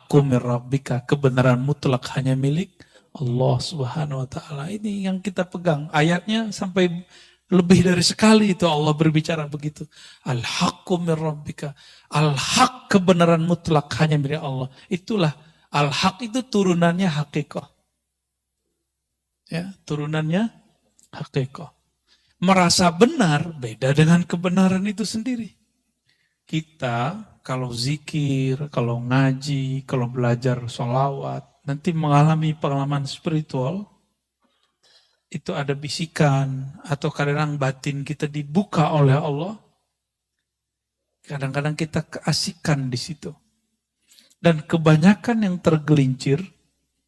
Al-haqqu min rabbika, kebenaran mutlak hanya milik Allah Subhanahu wa taala. Ini yang kita pegang. Ayatnya sampai lebih dari sekali itu Allah berbicara begitu. Al-haqqu min rabbika. Al-haq, kebenaran mutlak hanya milik Allah. Itulah al-haq, itu turunannya hakikat. Ya, turunannya hakikat. Merasa benar beda dengan kebenaran itu sendiri. Kita kalau zikir, kalau ngaji, kalau belajar sholawat, nanti mengalami pengalaman spiritual, itu ada bisikan, atau kadang-kadang batin kita dibuka oleh Allah, kadang-kadang kita keasikan di situ. Dan kebanyakan yang tergelincir,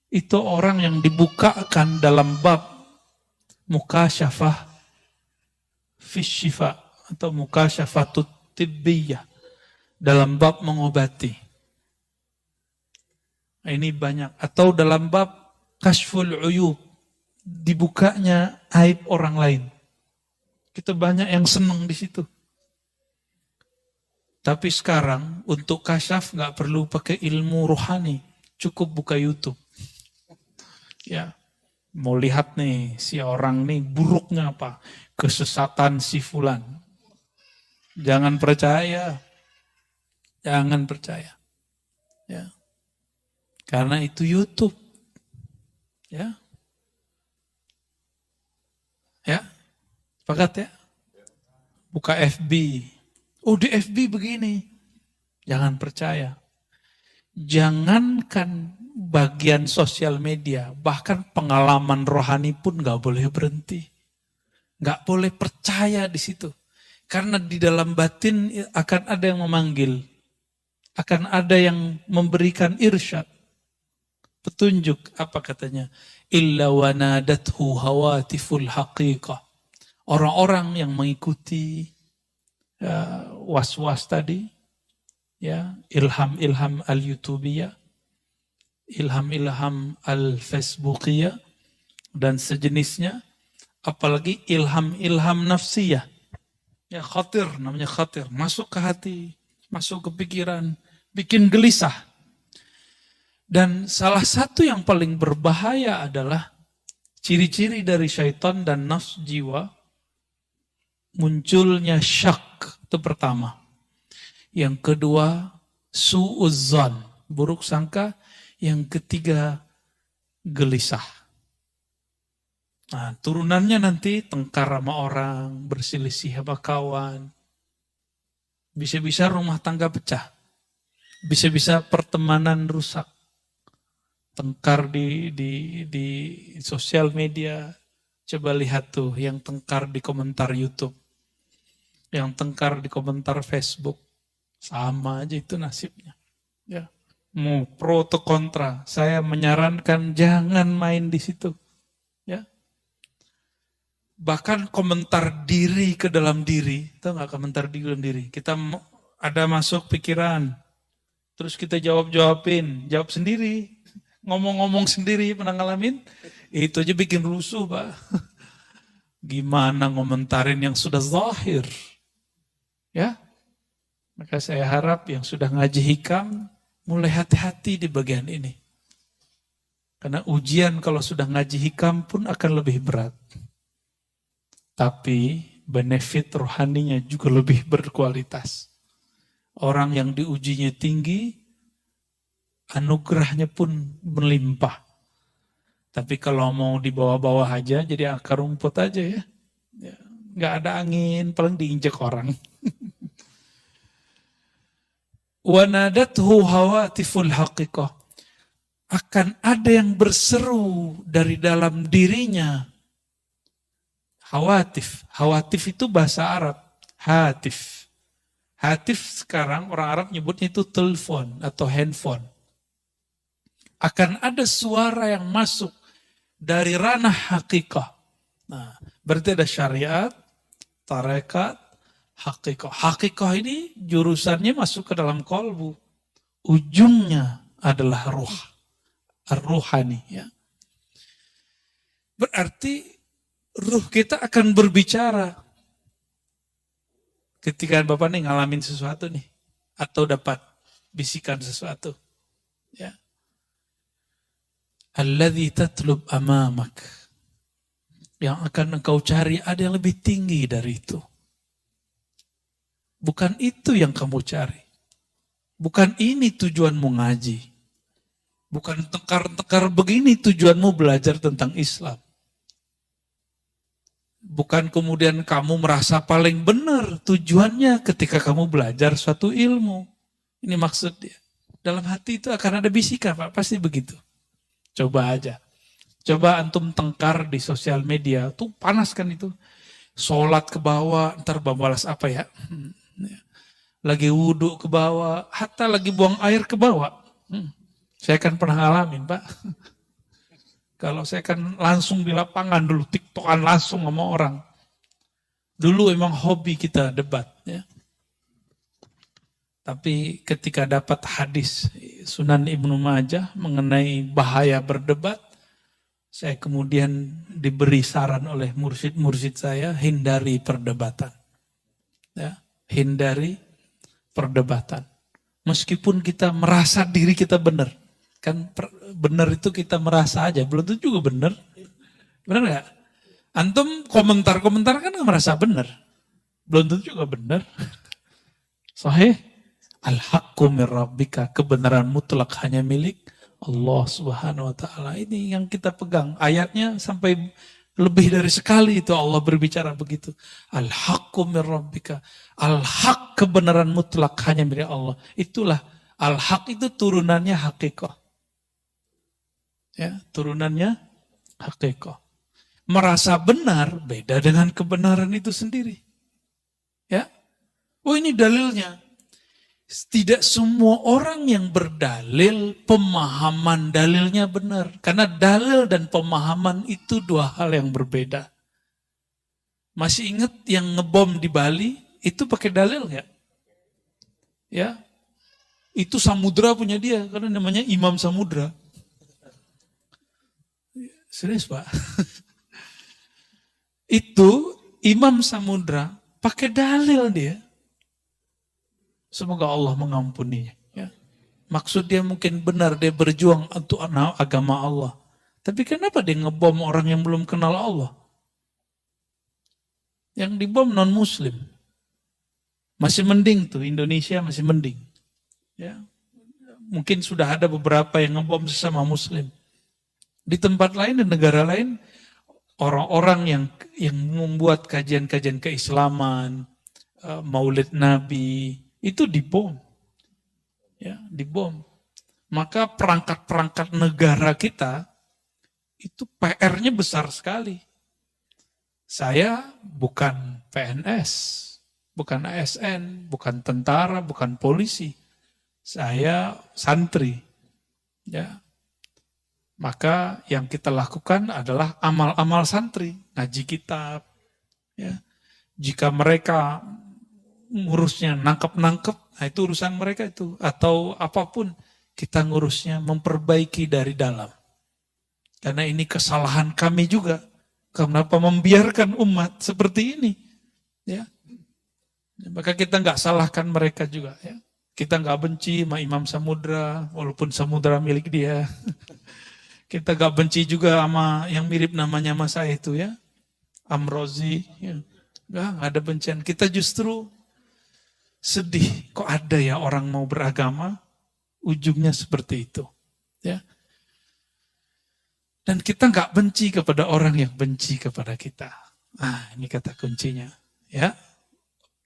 itu orang yang dibukakan dalam bab mukasyafah fisyifa, atau mukasyafatut tibbiyah, dalam bab mengobati. Ini banyak. Atau dalam bab kashful uyub, dibukanya aib orang lain. Kita banyak yang senang di situ. Tapi sekarang untuk kasyaf nggak perlu pakai ilmu rohani, cukup buka YouTube. Ya, mau lihat nih si orang nih buruknya apa, kesesatan si fulan. Jangan percaya. Jangan percaya. Ya. Karena itu YouTube. Ya. Ya. Sepakat ya? Buka FB. Oh, di FB begini. Jangan percaya. Jangankan bagian sosial media, bahkan pengalaman rohani pun nggak boleh berhenti. Nggak boleh percaya di situ. Karena di dalam batin akan ada yang memanggil. Akan ada yang memberikan irsyad, petunjuk. Apa katanya? Illa wanadathu hawatiful haqiqah. Orang-orang yang mengikuti was-was tadi, ya, ilham-ilham al-YouTubiyah, ilham-ilham al-Facebookiyah, dan sejenisnya, apalagi ilham-ilham nafsiyah. Ya, khatir, namanya khatir. Masuk ke hati, masuk ke pikiran, bikin gelisah. Dan salah satu yang paling berbahaya adalah ciri-ciri dari syaitan dan nafs jiwa, munculnya syak, itu pertama. Yang kedua, su'uzzan, buruk sangka. Yang ketiga, gelisah. Nah, turunannya nanti tengkar sama orang, berselisih sama kawan. Bisa-bisa rumah tangga pecah. Bisa-bisa pertemanan rusak. Tengkar di sosial media. Coba lihat tuh yang tengkar di komentar YouTube. Yang tengkar di komentar Facebook. Sama aja itu nasibnya. Ya. Mau pro atau kontra. Saya menyarankan jangan main di situ. Ya. Bahkan komentar diri ke dalam diri. Tahu nggak komentar diri ke dalam diri? Kita ada masuk pikiran. Terus kita jawab-jawabin. Jawab sendiri. Ngomong-ngomong sendiri, pernah ngalamin? Itu aja bikin rusuh, Pak. Gimana ngomentarin yang sudah zahir? Ya. Maka saya harap yang sudah ngaji hikam, mulai hati-hati di bagian ini. Karena ujian kalau sudah ngaji hikam pun akan lebih berat. Tapi benefit rohaninya juga lebih berkualitas. Orang yang diujinya tinggi, anugerahnya pun melimpah. Tapi kalau mau di bawah-bawah aja, jadi akar rumput aja ya. Nggak ada angin, paling diinjek orang. Wanadathu hawatiful haqiqah. Akan ada yang berseru dari dalam dirinya. Hawatif. Hawatif itu bahasa Arab. Hatif. Hatif sekarang orang Arab nyebutnya itu telepon atau handphone. Akan ada suara yang masuk dari ranah hakikah. Nah, berarti ada syariat, tarekat, hakikah. Hakikah ini jurusannya masuk ke dalam kolbu. Ujungnya adalah ruh. Ar-ruhani. Ya. Berarti ruh kita akan berbicara. Ketika Bapak nih ngalamin sesuatu nih. Atau dapat bisikan sesuatu. Ya. Alladzi tatlub amamak. Yang akan engkau cari ada yang lebih tinggi dari itu. Bukan itu yang kamu cari. Bukan ini tujuanmu ngaji. Bukan tekar-tekar begini tujuanmu belajar tentang Islam. Bukan kemudian kamu merasa paling benar tujuannya ketika kamu belajar suatu ilmu. Ini maksud dia. Dalam hati itu akan ada bisikan, Pak. Pasti begitu. Coba aja. Coba antum tengkar di sosial media. Tuh panas kan itu. Sholat ke bawah, ntar balas apa ya? Lagi wudhu ke bawah, hatta lagi buang air ke bawah. Saya kan pernah ngalamin, Pak. Kalau saya kan langsung di lapangan dulu, tiktokan langsung sama orang. Dulu emang hobi kita debat. Ya. Tapi ketika dapat hadis Sunan Ibnu Majah mengenai bahaya berdebat, saya kemudian diberi saran oleh mursyid-mursyid saya, hindari perdebatan. Ya, hindari perdebatan. Meskipun kita merasa diri kita benar. Kan benar itu kita merasa aja, belum tentu juga benar. Benar nggak? Antum komentar-komentar kan nggak merasa benar. Belum tentu juga benar. Sahih. Al-haqqu min rabbika, kebenaran mutlak hanya milik Allah Subhanahu wa taala. Ini yang kita pegang. Ayatnya sampai lebih dari sekali itu Allah berbicara begitu. Al-haqqu min rabbika. Al-haq, kebenaran mutlak hanya milik Allah. Itulah al-haq, itu turunannya hakikah. Ya, turunannya hakikah. Merasa benar beda dengan kebenaran itu sendiri. Ya. Oh, ini dalilnya. Tidak semua orang yang berdalil, pemahaman dalilnya benar. Karena dalil dan pemahaman itu dua hal yang berbeda. Masih ingat yang ngebom di Bali, itu pakai dalil nggak? Ya, itu Samudra punya dia, karena namanya Imam Samudra. Serius, Pak. Itu Imam Samudra pakai dalil dia. Semoga Allah mengampuninya. Ya. Maksud dia mungkin benar, dia berjuang untuk agama Allah. Tapi kenapa dia ngebom orang yang belum kenal Allah? Yang dibom non-muslim. Masih mending tuh, Indonesia masih mending. Ya. Mungkin sudah ada beberapa yang ngebom sesama muslim. Di tempat lain dan negara lain, orang-orang yang membuat kajian-kajian keislaman, maulid Nabi, itu dibom. Ya, dibom. Maka perangkat-perangkat negara kita itu PR-nya besar sekali. Saya bukan PNS, bukan ASN, bukan tentara, bukan polisi. Saya santri. Ya. Maka yang kita lakukan adalah amal-amal santri, ngaji kitab. Ya. Jika mereka ngurusnya nangkep-nangkep, nah itu urusan mereka itu. Atau apapun, kita ngurusnya memperbaiki dari dalam. Karena ini kesalahan kami juga. Kenapa membiarkan umat seperti ini? Ya. Maka kita nggak salahkan mereka juga. Ya. Kita nggak benci sama Imam Samudra, walaupun Samudra milik dia. Kita nggak benci juga sama yang mirip namanya sama saya itu ya. Amrozi. Ya. Nggak ada bencian. Kita justru sedih, kok ada ya orang mau beragama, ujungnya seperti itu. Ya. Dan kita nggak benci kepada orang yang benci kepada kita. Ah, ini kata kuncinya. Ya,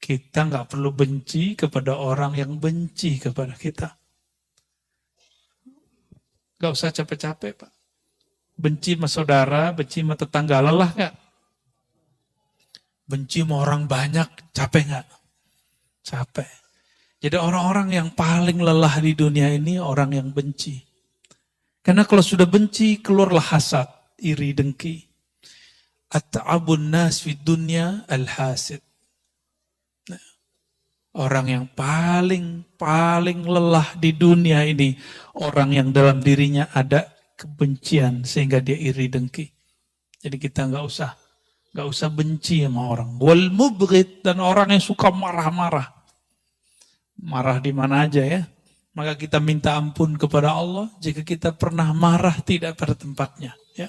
kita nggak perlu benci kepada orang yang benci kepada kita. Nggak usah capek-capek, Pak. Benci sama saudara, benci sama tetangga, lelah nggak? Benci sama orang banyak, capek nggak? Capek. Jadi orang-orang yang paling lelah di dunia ini orang yang benci. Karena kalau sudah benci, keluarlah hasad, iri, dengki. At-ta'abun nas fid dunya al-hasid. Nah, orang yang paling lelah di dunia ini, orang yang dalam dirinya ada kebencian sehingga dia iri, dengki. Jadi kita nggak usah benci sama orang. Wal mubghid, dan orang yang suka marah-marah. Marah di mana aja ya. Maka kita minta ampun kepada Allah jika kita pernah marah tidak pada tempatnya. Ya.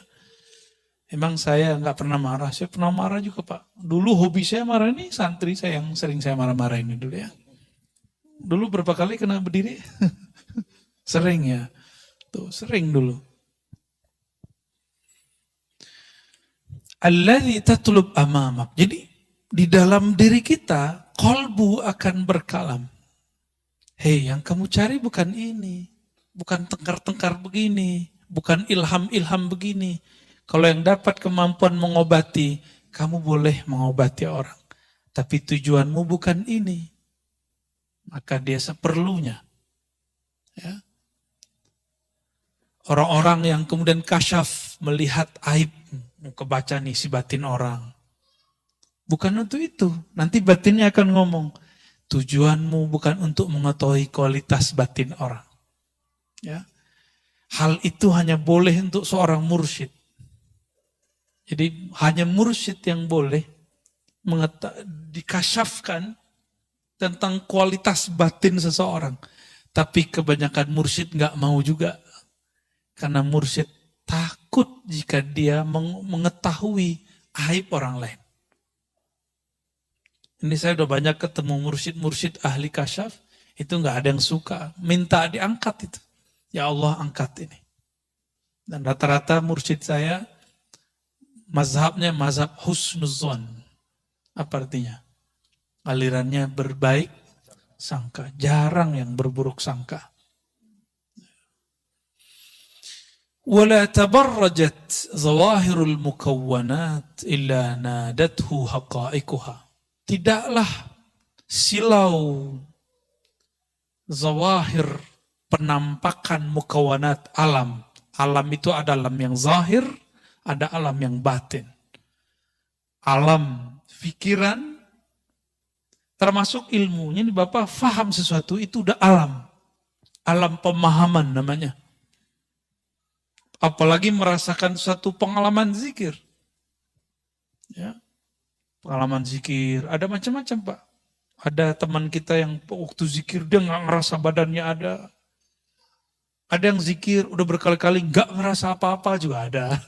Emang saya nggak pernah marah, saya pernah marah juga Pak. Dulu hobi saya marah, ini santri saya yang sering saya marah-marah ini dulu ya. Dulu berapa kali kena berdiri? Sering ya. Tuh, sering dulu. Alladzi tatlub amamak. Jadi di dalam diri kita, qalbu akan berkalam. Hei, yang kamu cari bukan ini. Bukan tengkar-tengkar begini. Bukan ilham-ilham begini. Kalau yang dapat kemampuan mengobati, kamu boleh mengobati orang. Tapi tujuanmu bukan ini. Maka dia seperlunya. Ya. Orang-orang yang kemudian kasyaf melihat aib, kebaca nih si batin orang. Bukan untuk itu. Nanti batinnya akan ngomong, tujuanmu bukan untuk mengetahui kualitas batin orang. Ya. Hal itu hanya boleh untuk seorang mursyid. Jadi hanya mursyid yang boleh dikasyafkan tentang kualitas batin seseorang. Tapi kebanyakan mursyid nggak mau juga. Karena mursyid takut jika dia mengetahui aib orang lain. Ini saya udah banyak ketemu mursyid-mursyid ahli kasyaf, itu nggak ada yang suka. Minta diangkat itu. Ya Allah angkat ini. Dan rata-rata mursyid saya, mazhabnya mazhab husnuzon. Apa artinya? Alirannya berbaik sangka. Jarang yang berburuk sangka. وَلَا تَبَرَّجَتْ ظَوَاهِرُ الْمُكَوَّنَاتِ إِلَّا نَادَتْهُ حَقَائِقُهَا. Tidaklah silau zawahir penampakan mukawanat alam. Alam itu ada alam yang zahir, ada alam yang batin. Alam pikiran, termasuk ilmunya, ini Bapak faham sesuatu, itu udah alam. Alam pemahaman namanya. Apalagi merasakan suatu pengalaman zikir. Ya. Pengalaman zikir, ada macam-macam Pak. Ada teman kita yang waktu zikir dia nggak ngerasa badannya ada. Ada yang zikir udah berkali-kali nggak ngerasa apa-apa juga ada.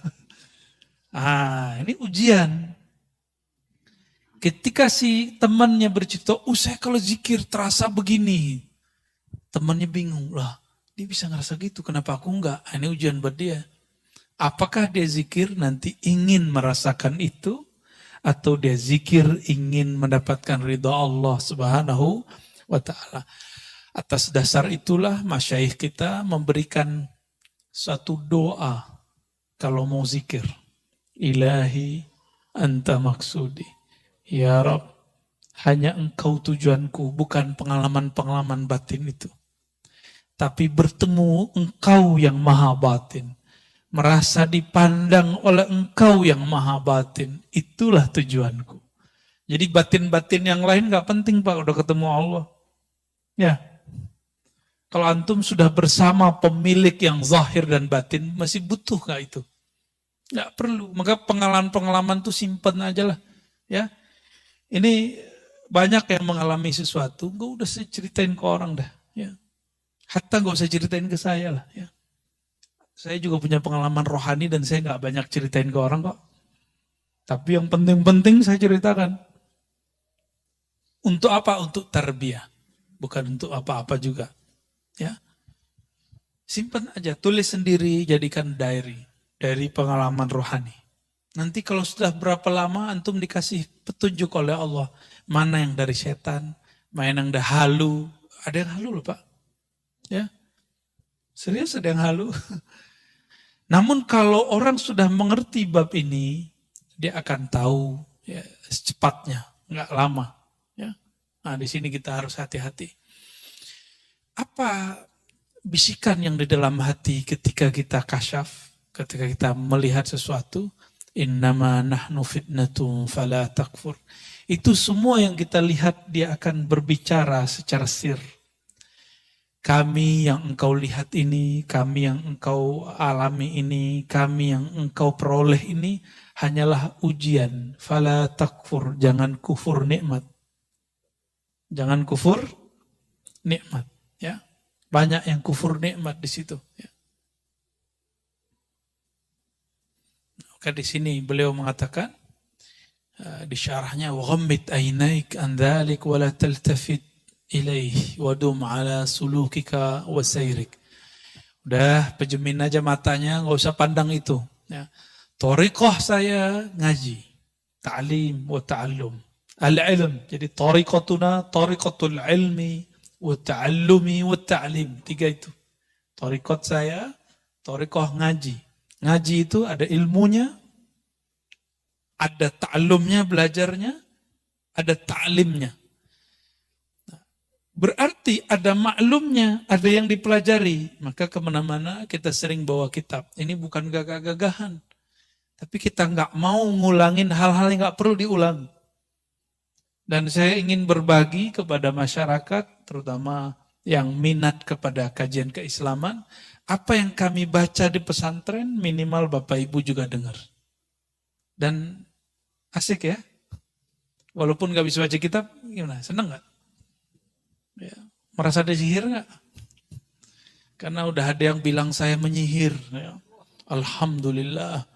Ini ujian. Ketika si temannya bercerita, saya kalau zikir terasa begini. Temannya bingung, lah dia bisa ngerasa gitu, kenapa aku enggak? Ini ujian buat dia. Apakah dia zikir nanti ingin merasakan itu? Atau dia zikir ingin mendapatkan ridha Allah Subhanahu wa ta'ala. Atas dasar itulah masyayikh kita memberikan satu doa kalau mau zikir. Ilahi anta maksudi. Ya Rabb, hanya engkau tujuanku, bukan pengalaman-pengalaman batin itu. Tapi bertemu engkau yang maha batin. Merasa dipandang oleh engkau yang maha batin. Itulah tujuanku. Jadi batin-batin yang lain gak penting Pak, udah ketemu Allah. Ya. Kalau antum sudah bersama pemilik yang zahir dan batin, masih butuh gak itu? Gak perlu. Maka pengalaman-pengalaman itu simpen aja lah. Ya. Ini banyak yang mengalami sesuatu, gak udah saya ceritain ke orang dah. Ya. Hatta gak usah ceritain ke saya lah. Ya. Saya juga punya pengalaman rohani dan saya gak banyak ceritain ke orang kok. Tapi yang penting-penting saya ceritakan. Untuk apa? Untuk tarbiyah. Bukan untuk apa-apa juga. Ya. Simpan aja, tulis sendiri, jadikan diary. Dari pengalaman rohani. Nanti kalau sudah berapa lama antum dikasih petunjuk oleh Allah. Mana yang dari setan, mana yang dah halu. Ada yang halu loh Pak. Ya. Serius ada yang halu. Namun kalau orang sudah mengerti bab ini, dia akan tahu ya, secepatnya, nggak lama. Ya. Nah di sini kita harus hati-hati. Apa bisikan yang di dalam hati ketika kita kasyaf, ketika kita melihat sesuatu? Innama nahnu fitnatum fala takfur. Itu semua yang kita lihat dia akan berbicara secara sir. Kami yang engkau lihat ini, kami yang engkau alami ini, kami yang engkau peroleh ini hanyalah ujian. Fala takfur, jangan kufur nikmat. Jangan kufur nikmat, ya. Banyak yang kufur nikmat di situ. Ya. Maka di sini beliau mengatakan di syarahnya waghammid ainaik an dzalik wa la taltafit ilaih wadum ala sulukika wa sayrik. Udah pejemin aja matanya, nggak usah pandang itu. Ya. Thariqah saya ngaji, ta'lim wa ta'allum. Al-ilm, jadi thariqatuna thariqatul ilmi wa ta'allumi wa ta'lim. 3 itu. Thariqat saya, thariqah ngaji. Ngaji itu ada ilmunya, ada ta'allumnya, belajarnya, ada ta'limnya. Berarti ada maklumnya, ada yang dipelajari. Maka kemana-mana kita sering bawa kitab. Ini bukan gagah-gagahan. Tapi kita nggak mau ngulangin hal-hal yang nggak perlu diulang. Dan saya ingin berbagi kepada masyarakat, terutama yang minat kepada kajian keislaman, apa yang kami baca di pesantren, minimal Bapak Ibu juga dengar. Dan asik ya. Walaupun nggak bisa baca kitab, gimana? Senang nggak? Ya, merasa ada sihir nggak? Karena udah ada yang bilang saya menyihir. Ya. Alhamdulillah.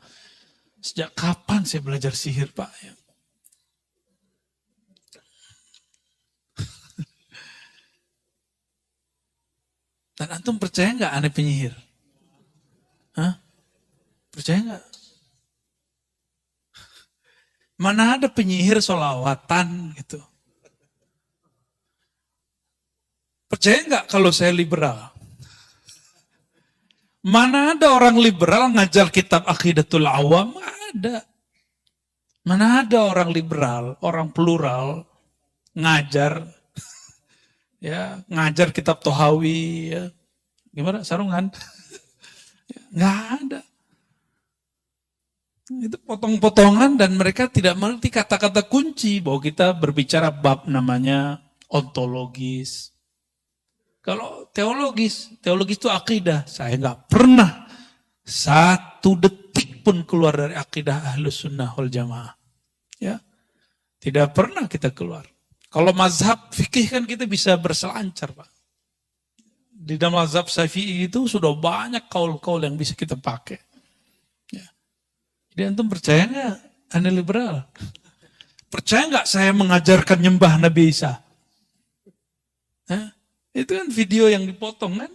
Sejak kapan saya belajar sihir, Pak? Ya. Dan antum percaya nggak aneh penyihir? Hah? Percaya nggak? Mana ada penyihir solawatan gitu? Percaya nggak kalau saya liberal? Mana ada orang liberal ngajar kitab Aqidatul Awam? Ada. Mana ada orang liberal, orang plural ngajar, ya ngajar kitab Tohawi, ya. Gimana sarungan? Nggak ada. Itu potong-potongan dan mereka tidak mengerti kata-kata kunci bahwa kita berbicara bab namanya ontologis. Kalau teologis itu akidah. Saya nggak pernah 1 detik pun keluar dari akidah Ahlus Sunnah wal Jamaah. Ya, tidak pernah kita keluar. Kalau mazhab fikih kan kita bisa berselancar, Pak. Di dalam mazhab Syafi'i itu sudah banyak kaul-kaul yang bisa kita pakai. Ya. Jadi antum percaya nggak? Anda liberal. Percaya nggak saya mengajarkan nyembah Nabi Isa? Hah? Itu kan video yang dipotong kan.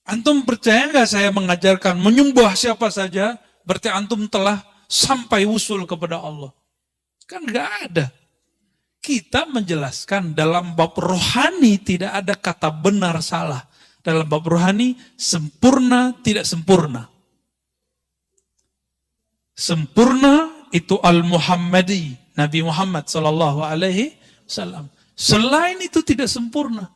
Antum percaya nggak saya mengajarkan menyembah siapa saja, berarti antum telah sampai usul kepada Allah. Kan nggak ada. Kita menjelaskan dalam bab rohani tidak ada kata benar salah. Dalam bab rohani sempurna tidak sempurna. Sempurna itu al-Muhammadi, Nabi Muhammad sallallahu alaihi wasallam. Selain itu tidak sempurna.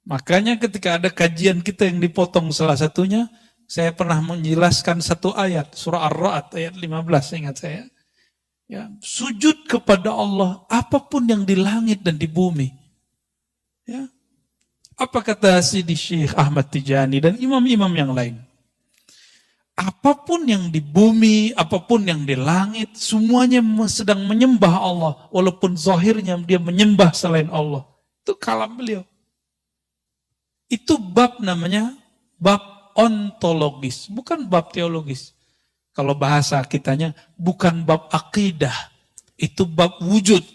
Makanya ketika ada kajian kita yang dipotong salah satunya, saya pernah menjelaskan satu ayat, surah Ar-Ra'd ayat 15, ingat saya. Ya, sujud kepada Allah apapun yang di langit dan di bumi. Ya. Apa kata Sidi Syekh Ahmad Tijani dan imam-imam yang lain? Apapun yang di bumi, apapun yang di langit, semuanya sedang menyembah Allah. Walaupun zahirnya dia menyembah selain Allah. Itu kalam beliau. Itu bab namanya bab ontologis, bukan bab teologis. Kalau bahasa kitanya bukan bab akidah, itu bab wujud.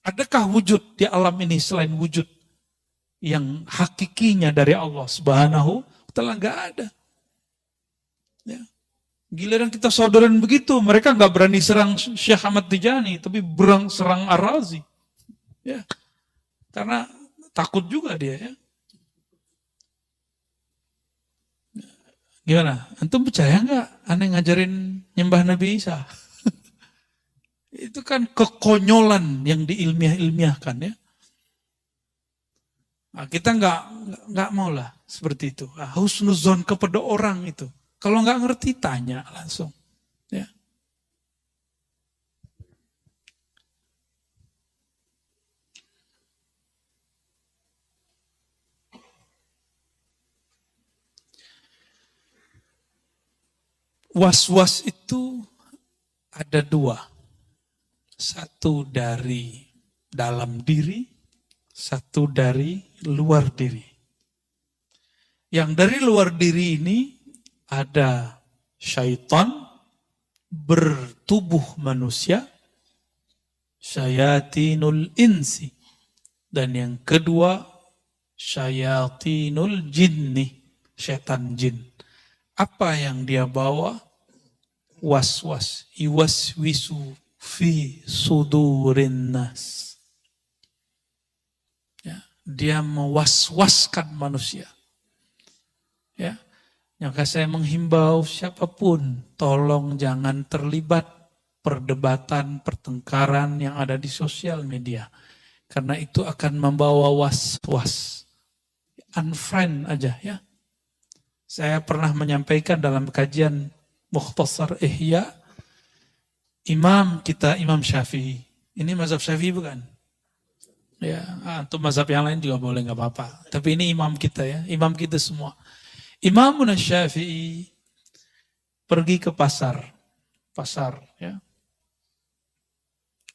Adakah wujud di alam ini selain wujud yang hakikinya dari Allah Subhanahu wa Ta'ala? Nggak ada. Ya. Giliran kita saudaraan begitu, mereka nggak berani serang Syekh Ahmad Tijani, tapi berang serang Ar-Razi. Ya. Karena takut juga dia ya. Gimana? Antum percaya nggak aneh ngajarin nyembah Nabi Isa? Itu kan kekonyolan yang diilmiah-ilmiahkan ya. Nah, kita nggak mau lah seperti itu. Husnuzon kepada orang itu. Kalau nggak ngerti tanya langsung. Ya. Was-was itu ada 2. Satu dari dalam diri, satu dari luar diri. Yang dari luar diri ini ada syaitan bertubuh manusia, syayatinul insi. Dan yang kedua, syayatinul jinni, setan jin. Apa yang dia bawa? Was-was, iwaswisu fi sudurin nas. Ya, dia mewaswaskan manusia. Ya, maka saya menghimbau siapapun, tolong jangan terlibat perdebatan, pertengkaran yang ada di sosial media. Karena itu akan membawa was-was. Unfriend aja ya. Saya pernah menyampaikan dalam kajian Mukhtasar Ihya, imam kita Imam Syafi'i. Ini mazhab Syafi'i bukan? Ya, untuk mazhab yang lain juga boleh, nggak apa-apa. Tapi ini imam kita ya, imam kita semua. Imam Syafi'i pergi ke pasar ya.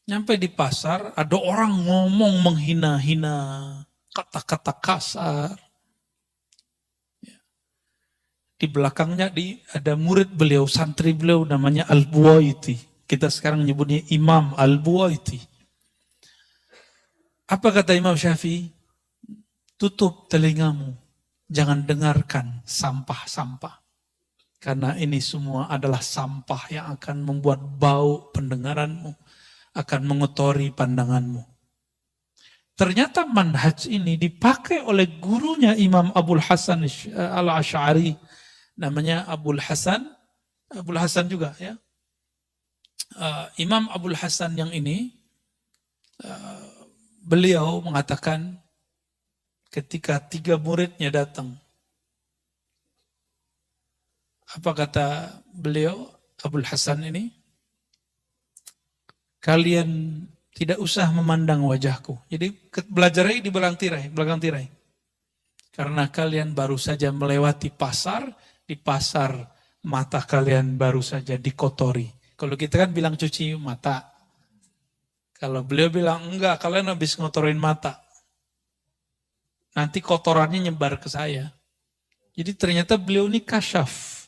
Nyampe di pasar, ada orang ngomong menghina-hina, kata-kata kasar. Ya. Di belakangnya ada murid beliau, santri beliau namanya Al-Buwaiti. Kita sekarang nyebutnya Imam Al-Buwaiti. Apa kata Imam Syafi'i? Tutup telingamu. Jangan dengarkan sampah-sampah. Karena ini semua adalah sampah yang akan membuat bau pendengaranmu. Akan mengotori pandanganmu. Ternyata manhaj ini dipakai oleh gurunya Imam Abul Hasan Al-Asy'ari. Namanya Abul Hasan juga ya. Imam Abul Hasan yang ini, beliau mengatakan, ketika 3 muridnya datang. Apa kata beliau, Abul Hasan ini? Kalian tidak usah memandang wajahku. Jadi belajarnya di belakang tirai. Karena kalian baru saja melewati pasar, di pasar mata kalian baru saja dikotori. Kalau kita kan bilang cuci mata. Kalau beliau bilang enggak, kalian habis ngotorin mata. Nanti kotorannya nyebar ke saya. Jadi ternyata beliau ini kasyaf.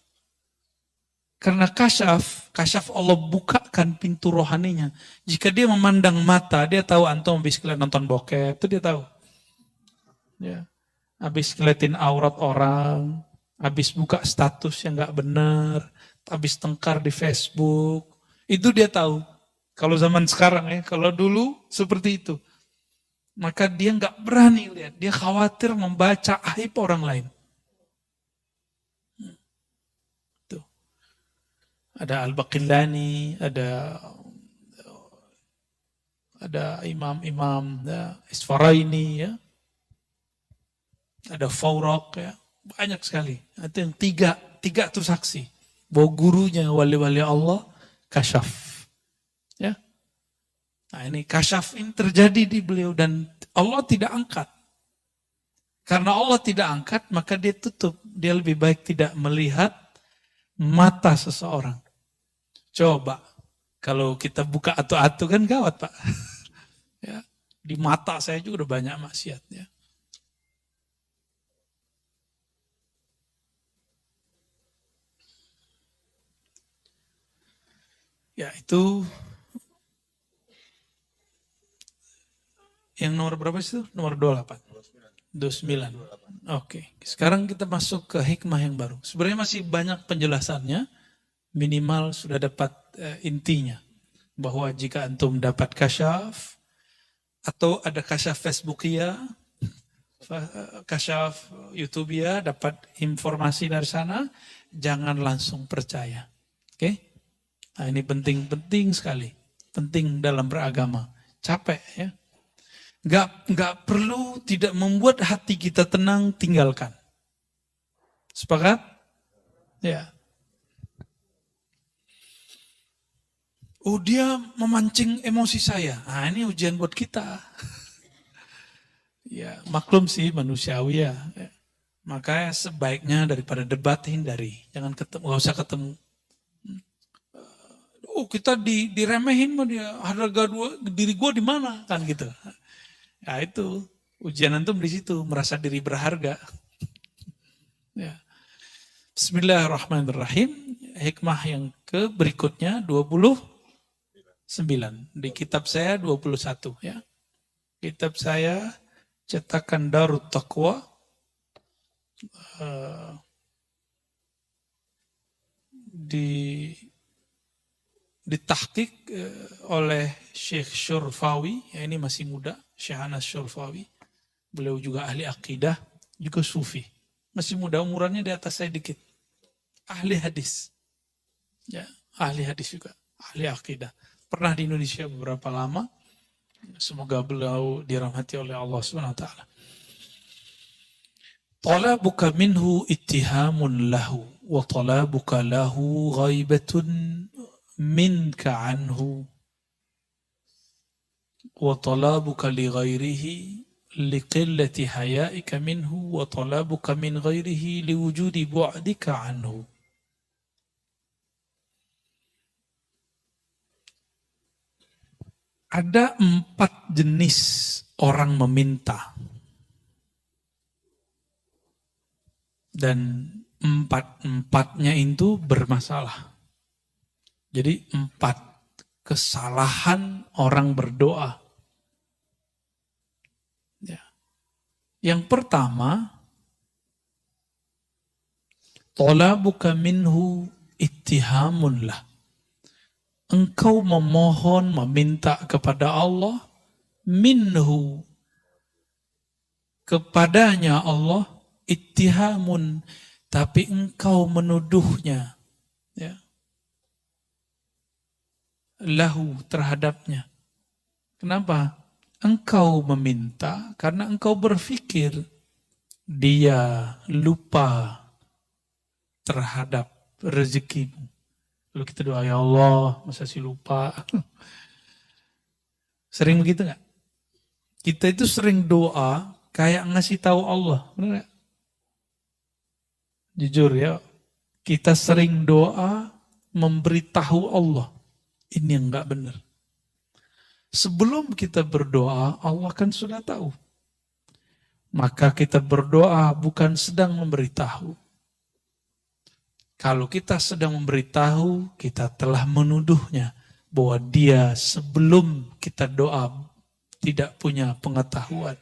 Karena kasyaf Allah bukakan pintu rohaninya. Jika dia memandang mata, dia tahu antum habis kalian nonton bokep, itu dia tahu. Ya. Habis ngeliatin aurat orang, habis buka status yang nggak benar, habis tengkar di Facebook, itu dia tahu. Kalau zaman sekarang ya, kalau dulu seperti itu. Maka dia nggak berani lihat, dia khawatir membaca aib orang lain. Tuh. Ada Al-Baqillani, ada imam-imam Isfaraini ya. Ada Fawraq ya. Banyak sekali. Itu yang tiga itu saksi. Bahwa gurunya wali-wali Allah kasyaf. Ya. Nah ini kasyaf ini terjadi di beliau dan Allah tidak angkat. Karena Allah tidak angkat maka dia tutup. Dia lebih baik tidak melihat mata seseorang. Coba kalau kita buka atu-atu kan gawat Pak. Ya, di mata saya juga udah banyak maksiat ya. Ya itu yang nomor berapa sih itu? Nomor 28. 29. Oke. Sekarang kita masuk ke hikmah yang baru. Sebenarnya masih banyak penjelasannya. Minimal sudah dapat intinya. Bahwa jika antum dapat kasyaf, atau ada kasyaf Facebookia, kasyaf YouTubea, dapat informasi dari sana, jangan langsung percaya. Oke? Nah ini penting sekali. Penting dalam beragama. Capek ya. Nggak perlu tidak membuat hati kita tenang, tinggalkan. Sepakat? Ya. Oh dia memancing emosi saya. Nah ini ujian buat kita. Ya maklum sih manusiawi ya. Makanya sebaiknya daripada debat hindari. Jangan ketemu, nggak usah ketemu. Oh kita diremehin mah dia harga diri gue di mana kan gitu. Ya itu ujian antum di situ merasa diri berharga. Ya. Bismillahirrahmanirrahim. Hikmah yang ke berikutnya 29. Di kitab saya 21 ya. Kitab saya cetakan Darut Taqwa ditahqiq oleh Syekh Syurfawi, ya ini masih muda, Syekh Anas Syurfawi. Beliau juga ahli akidah, juga sufi. Masih muda, umurannya di atas saya dikit. Ahli hadis. Ya, ahli hadis juga, ahli akidah. Pernah di Indonesia beberapa lama. Semoga beliau dirahmati oleh Allah Subhanahu wa taala. Talabuka minhu ittihamun lahu wa talabuka lahu ghaibatun minka anhu wa talabuka li ghairihi liqillati hayaika minhu wa talabuka min ghairihi liwujudi bu'dika anhu. Ada 4 jenis orang meminta. Dan 4-empatnya itu bermasalah. Jadi 4 kesalahan orang berdoa. Ya. Yang pertama, talabuka minhu ittihamun lah. Engkau memohon, meminta kepada Allah, minhu, kepadanya Allah, ittihamun, tapi engkau menuduhnya, ya, lahu, terhadapnya. Kenapa? Engkau meminta karena engkau berpikir dia lupa terhadap rezekimu. Lalu kita doa, ya Allah, masa sih lupa? Sering begitu nggak? Kita itu sering doa kayak ngasih tahu Allah, benar nggak? Jujur ya, kita sering doa memberitahu Allah ini yang nggak benar. Sebelum kita berdoa, Allah kan sudah tahu. Maka kita berdoa bukan sedang memberitahu. Kalau kita sedang memberitahu, kita telah menuduhnya bahwa dia sebelum kita doa tidak punya pengetahuan.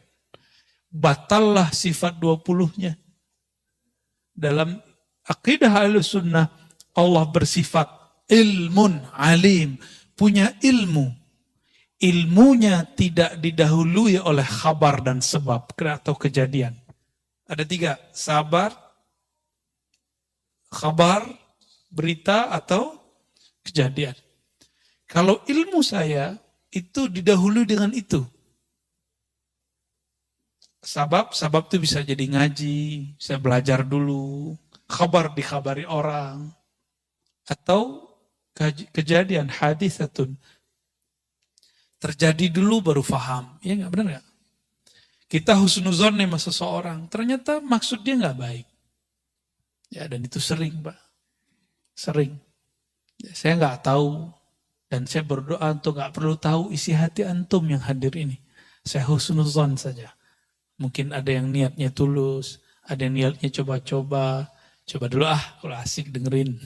Batallah sifat 20-nya. Dalam akidah Ahlussunnah, Allah bersifat ilmun alim, punya ilmu. Ilmunya tidak didahului oleh khabar dan sebab atau kejadian. Ada 3, sabar, khabar, berita atau kejadian. Kalau ilmu saya itu didahului dengan itu. Sabab itu bisa jadi ngaji, saya belajar dulu, khabar dikhabari orang, atau kejadian hadisatun. Terjadi dulu baru faham. Ya nggak, benar nggak? Kita husnuzon sama seseorang, ternyata maksud dia nggak baik. Ya, dan itu sering, Pak. Sering. Ya, saya nggak tahu, dan saya berdoa untuk nggak perlu tahu isi hati antum yang hadir ini. Saya husnuzon saja. Mungkin ada yang niatnya tulus, ada yang niatnya coba-coba. Coba dulu kalau asik dengerin.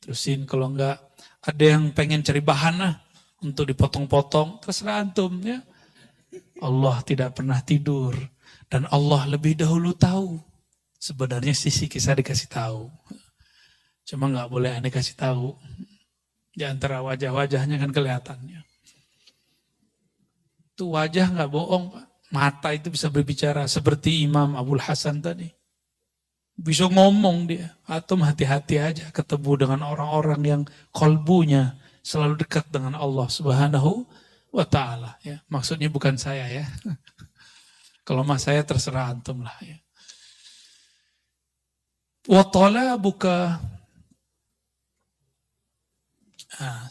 Terusin, kalau enggak. Ada yang pengen cari bahan untuk dipotong-potong. Terserah antum ya. Allah tidak pernah tidur. Dan Allah lebih dahulu tahu. Sebenarnya sisi kisah dikasih tahu. Cuma nggak boleh aneh kasih tahu. Di antara wajah-wajahnya kan kelihatannya. Itu wajah nggak bohong, Pak. Mata itu bisa berbicara seperti Imam Abul Hasan tadi. Bisa ngomong dia. Atau hati-hati aja ketemu dengan orang-orang yang kolbunya selalu dekat dengan Allah Subhanahu wa ta'ala. Ya. Maksudnya bukan saya ya. Kalau mas saya terserah antum lah ya. Wa talabuka.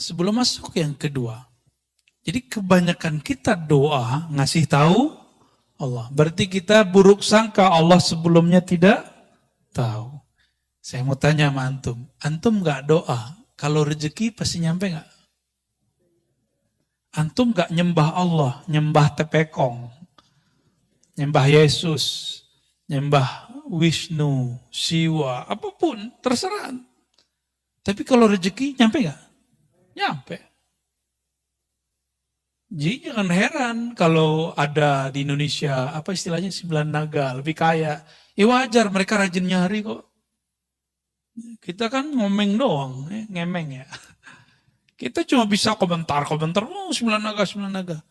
Sebelum masuk yang kedua. Jadi kebanyakan kita doa ngasih tahu Allah. Berarti kita buruk sangka Allah sebelumnya tidak tahu. Saya mau tanya sama antum. Antum gak doa, kalau rezeki pasti nyampe gak? Antum gak nyembah Allah, nyembah tepekong, nyembah Yesus, nyembah Wisnu, Siwa, apapun, terserah. Tapi kalau rezeki nyampe nggak? Nyampe. Jadi jangan heran kalau ada di Indonesia, apa istilahnya, 9 naga, lebih kaya. Ya wajar, mereka rajin nyari kok. Kita kan ngomeng doang, ngemeng ya. Kita cuma bisa komentar-komentar, 9 naga, 9 naga.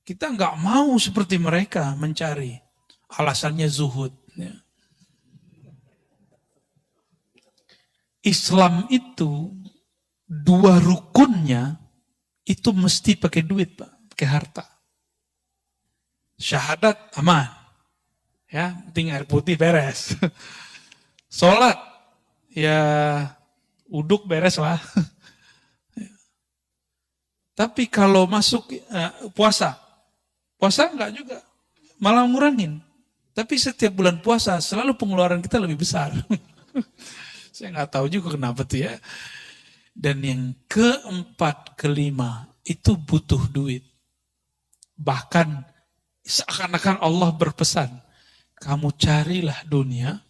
Kita nggak mau seperti mereka mencari. Alasannya zuhud. Ya. Islam itu, 2 rukunnya, itu mesti pakai duit, Pak, pakai harta. Syahadat aman, ya, penting air putih beres. Sholat, ya, uduk beres lah. Tapi kalau masuk puasa enggak juga, malah ngurangin. Tapi setiap bulan puasa selalu pengeluaran kita lebih besar. Saya nggak tahu juga kenapa tuh ya. Dan yang keempat, kelima, itu butuh duit. Bahkan seakan-akan Allah berpesan, kamu carilah dunia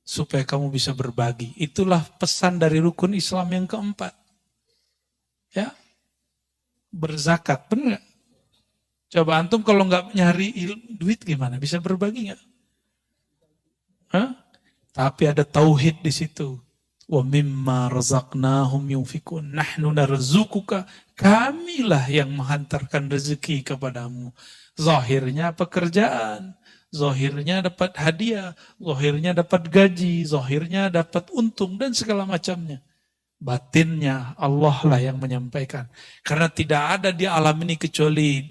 supaya kamu bisa berbagi. Itulah pesan dari rukun Islam yang keempat. Ya, berzakat, benar gak? Coba antum kalau nggak nyari duit gimana? Bisa berbagi nggak? Tapi ada tauhid di situ. Wa mimma razaqnahum yunfikun. Nahnu narzuquka. Kamilah yang menghantarkan rezeki kepadamu. Zahirnya pekerjaan, zahirnya dapat hadiah, zahirnya dapat gaji, zahirnya dapat untung dan segala macamnya. Batinnya Allah lah yang menyampaikan. Karena tidak ada di alam ini kecuali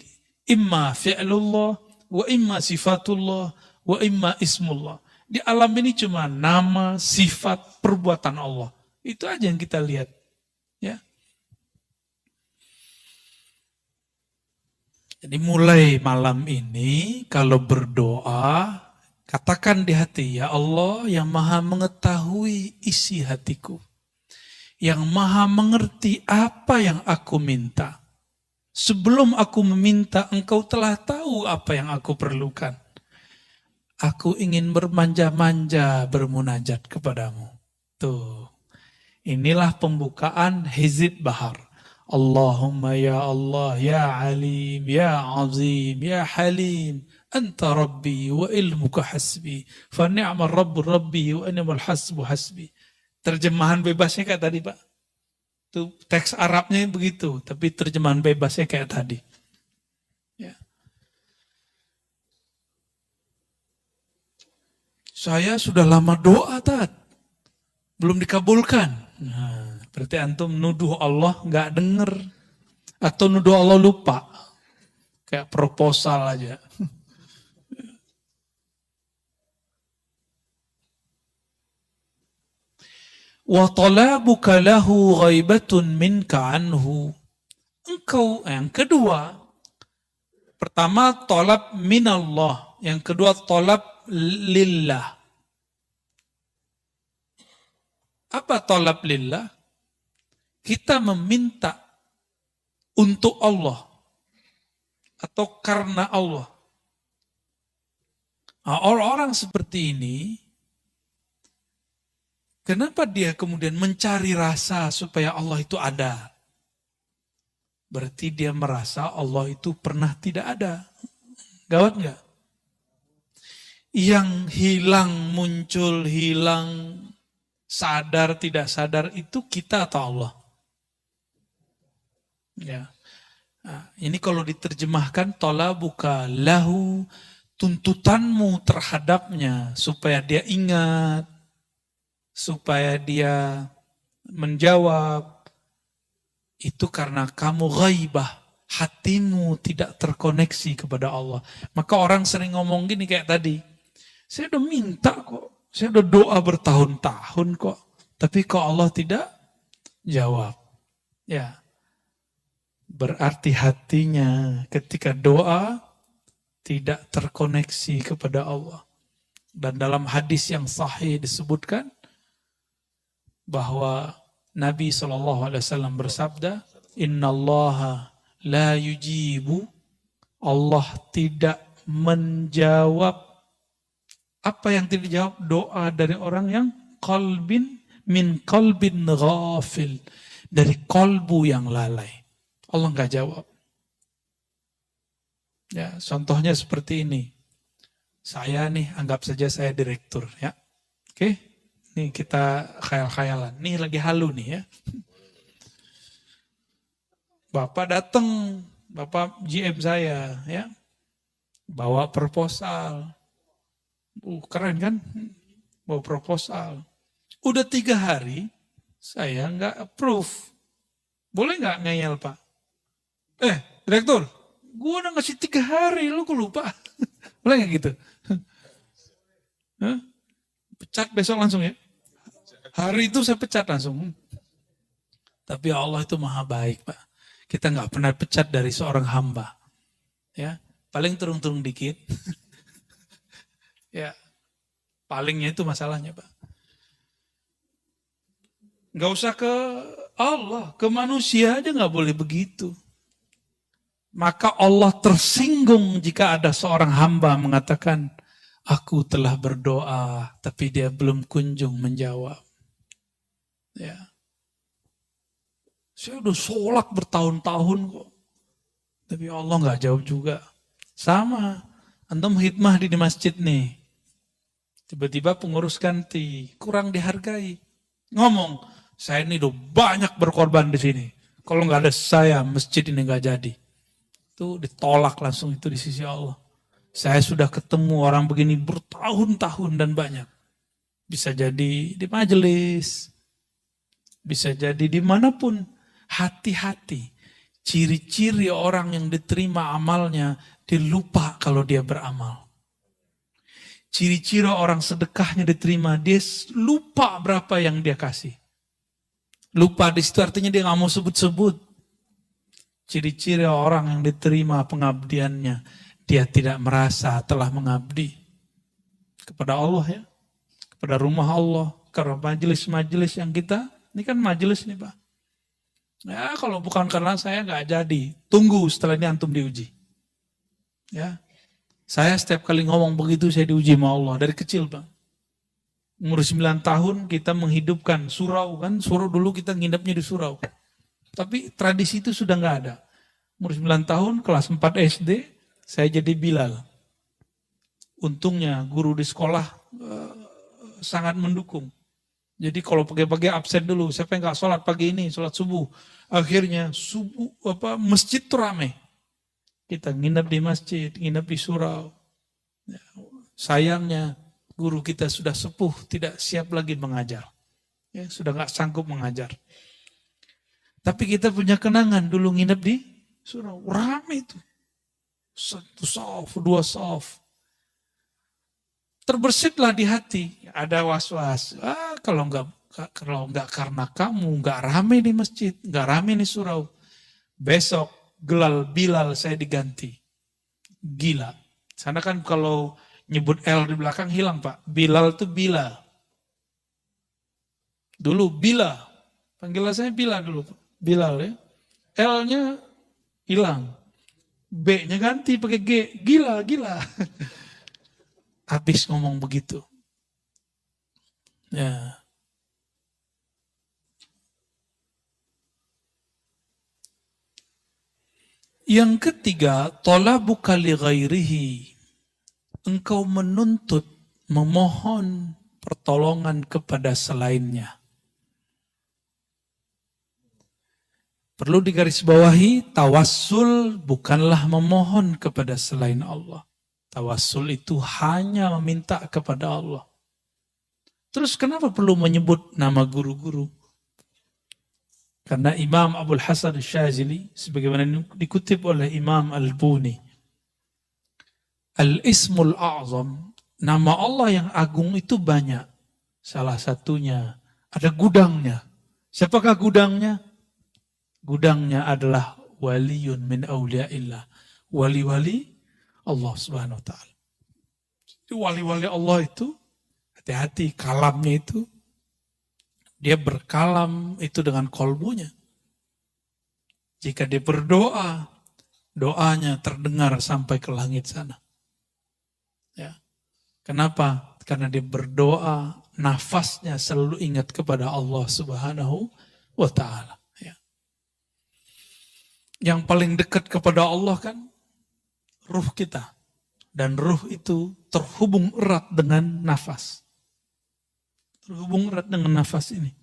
imma fi'lullah, wa imma sifatullah, wa imma ismullah. Di alam ini cuma nama, sifat, perbuatan Allah. Itu aja yang kita lihat. Ya. Jadi mulai malam ini kalau berdoa, katakan di hati, ya Allah yang maha mengetahui isi hatiku. Yang maha mengerti apa yang aku minta. Sebelum aku meminta, engkau telah tahu apa yang aku perlukan. Aku ingin bermanja-manja bermunajat kepadamu. Tuh. Inilah pembukaan Hizib Bahar. Allahumma ya Allah, ya Alim, ya Azim, ya Halim. Anta Rabbi wa ilmuka hasbi. Fa ni'mal Rabbu Rabbi wa ni'mal hasbu hasbi. Terjemahan bebasnya kayak tadi, Pak. Tuh, teks Arabnya begitu, tapi terjemahan bebasnya kayak tadi. Ya. Saya sudah lama doa, Tat. Belum dikabulkan. Nah, berarti antum nuduh Allah nggak denger. Atau nuduh Allah lupa. Kayak proposal aja. Wa talabuka lahu ghaibatun minka anhu. Engkau, yang kedua, pertama talab minallah, yang kedua talab lillah. Apa talab lillah? Kita meminta untuk Allah atau karena Allah. Nah, orang-orang seperti ini, kenapa dia kemudian mencari rasa supaya Allah itu ada? Berarti dia merasa Allah itu pernah tidak ada. Gawat nggak? Yang hilang, muncul, hilang, sadar, tidak sadar, itu kita atau Allah? Ya. Nah, ini kalau diterjemahkan, talabuka lahu, tuntutanmu terhadapnya, supaya dia ingat, supaya dia menjawab, itu karena kamu ghaibah, hatimu tidak terkoneksi kepada Allah. Maka orang sering ngomong gini kayak tadi, saya udah minta kok, saya udah doa bertahun-tahun kok, tapi kok Allah tidak jawab. Ya, berarti hatinya ketika doa tidak terkoneksi kepada Allah. Dan dalam hadis yang sahih disebutkan bahwa Nabi SAW bersabda, Innallaha la yujibu, Allah tidak menjawab Apa yang tidak dijawab? Doa dari orang yang min qalbin ghafil. Dari kolbu yang lalai. Allah nggak jawab. Ya, contohnya seperti ini. Saya nih, anggap saja saya direktur, ya. Oke, nih kita khayal-khayalan. Nih lagi halu nih ya. Bapak datang, Bapak GM saya, ya. Bawa proposal. Keren kan? Bawa proposal. Udah 3 hari, saya nggak approve. Boleh nggak ngeyel, Pak? Direktur, gue udah ngasih 3 hari, lu kok lupa? Boleh nggak gitu? Hah? Pecat besok langsung ya? Hari itu saya pecat langsung. Tapi Allah itu maha baik, Pak. Kita nggak pernah pecat dari seorang hamba. Ya, paling turun-turun dikit. Ya, palingnya itu masalahnya, Pak. Nggak usah ke Allah, ke manusia aja nggak boleh begitu. Maka Allah tersinggung jika ada seorang hamba mengatakan, aku telah berdoa, tapi dia belum kunjung menjawab. Ya. Saya udah sholat bertahun-tahun kok. Tapi Allah nggak jawab juga. Sama, antum hikmah di masjid nih. Tiba-tiba pengurus ganti, kurang dihargai. Ngomong, saya ini udah banyak berkorban di sini. Kalau nggak ada saya, masjid ini nggak jadi. Itu ditolak langsung itu di sisi Allah. Saya sudah ketemu orang begini bertahun-tahun dan banyak. Bisa jadi di majelis, bisa jadi dimanapun. Hati-hati. Ciri-ciri orang yang diterima amalnya, dia lupa kalau dia beramal. Ciri-ciri orang sedekahnya diterima, dia lupa berapa yang dia kasih. Lupa di situ artinya dia nggak mau sebut-sebut. Ciri-ciri orang yang diterima pengabdiannya, dia tidak merasa telah mengabdi kepada Allah ya, kepada rumah Allah, karena majelis-majelis yang kita, ini kan majelis nih Pak. Ya kalau bukan karena saya nggak jadi, tunggu setelah ini antum diuji. Ya, saya setiap kali ngomong begitu saya diuji sama Allah dari kecil Pak. Umur 9 tahun kita menghidupkan surau kan, surau dulu kita nginepnya di surau. Tapi tradisi itu sudah nggak ada. Umur 9 tahun, kelas 4 SD, saya jadi Bilal. Untungnya guru di sekolah sangat mendukung. Jadi kalau pagi-pagi absen dulu, siapa yang nggak sholat pagi ini, sholat subuh. Akhirnya subuh masjid tuh rame. Kita nginep di masjid, nginep di surau. Sayangnya guru kita sudah sepuh, tidak siap lagi mengajar. Ya, sudah nggak sanggup mengajar. Tapi kita punya kenangan dulu nginep di surau, rame itu. 1 shaf, 2 shaf. Terbesitlah di hati, ada was-was. Kalau nggak karena kamu, nggak rame di masjid, nggak rame di surau. Besok Bilal saya diganti. Gila. Sana kan kalau nyebut L di belakang hilang Pak. Bilal itu Bila. Dulu Bila. Panggilan saya Bila dulu. Bilal ya. L-nya hilang. B-nya ganti pakai G. Gila. Habis ngomong begitu. Ya. Yang ketiga, talabuka li ghairihi. Engkau menuntut, memohon pertolongan kepada selainnya. Perlu digarisbawahi, tawassul bukanlah memohon kepada selain Allah. Tawassul itu hanya meminta kepada Allah. Terus kenapa perlu menyebut nama guru-guru? Karena Imam Abul Hasan Syazili, sebagaimana dikutip oleh Imam Al-Buni, Al-Ismul A'zam, nama Allah yang agung itu banyak. Salah satunya ada gudangnya. Siapakah gudangnya? Gudangnya adalah waliyun min awliyaillah. Wali-wali Allah subhanahu wa ta'ala. Wali-wali Allah itu, hati-hati kalamnya itu, dia berkalam itu dengan kolbunya. Jika dia berdoa, doanya terdengar sampai ke langit sana. Ya. Kenapa? Karena dia berdoa, nafasnya selalu ingat kepada Allah Subhanahu wa ta'ala. Ya. Yang paling dekat kepada Allah kan ruh kita. Dan ruh itu terhubung erat dengan nafas. Terhubung erat dengan nafas ini.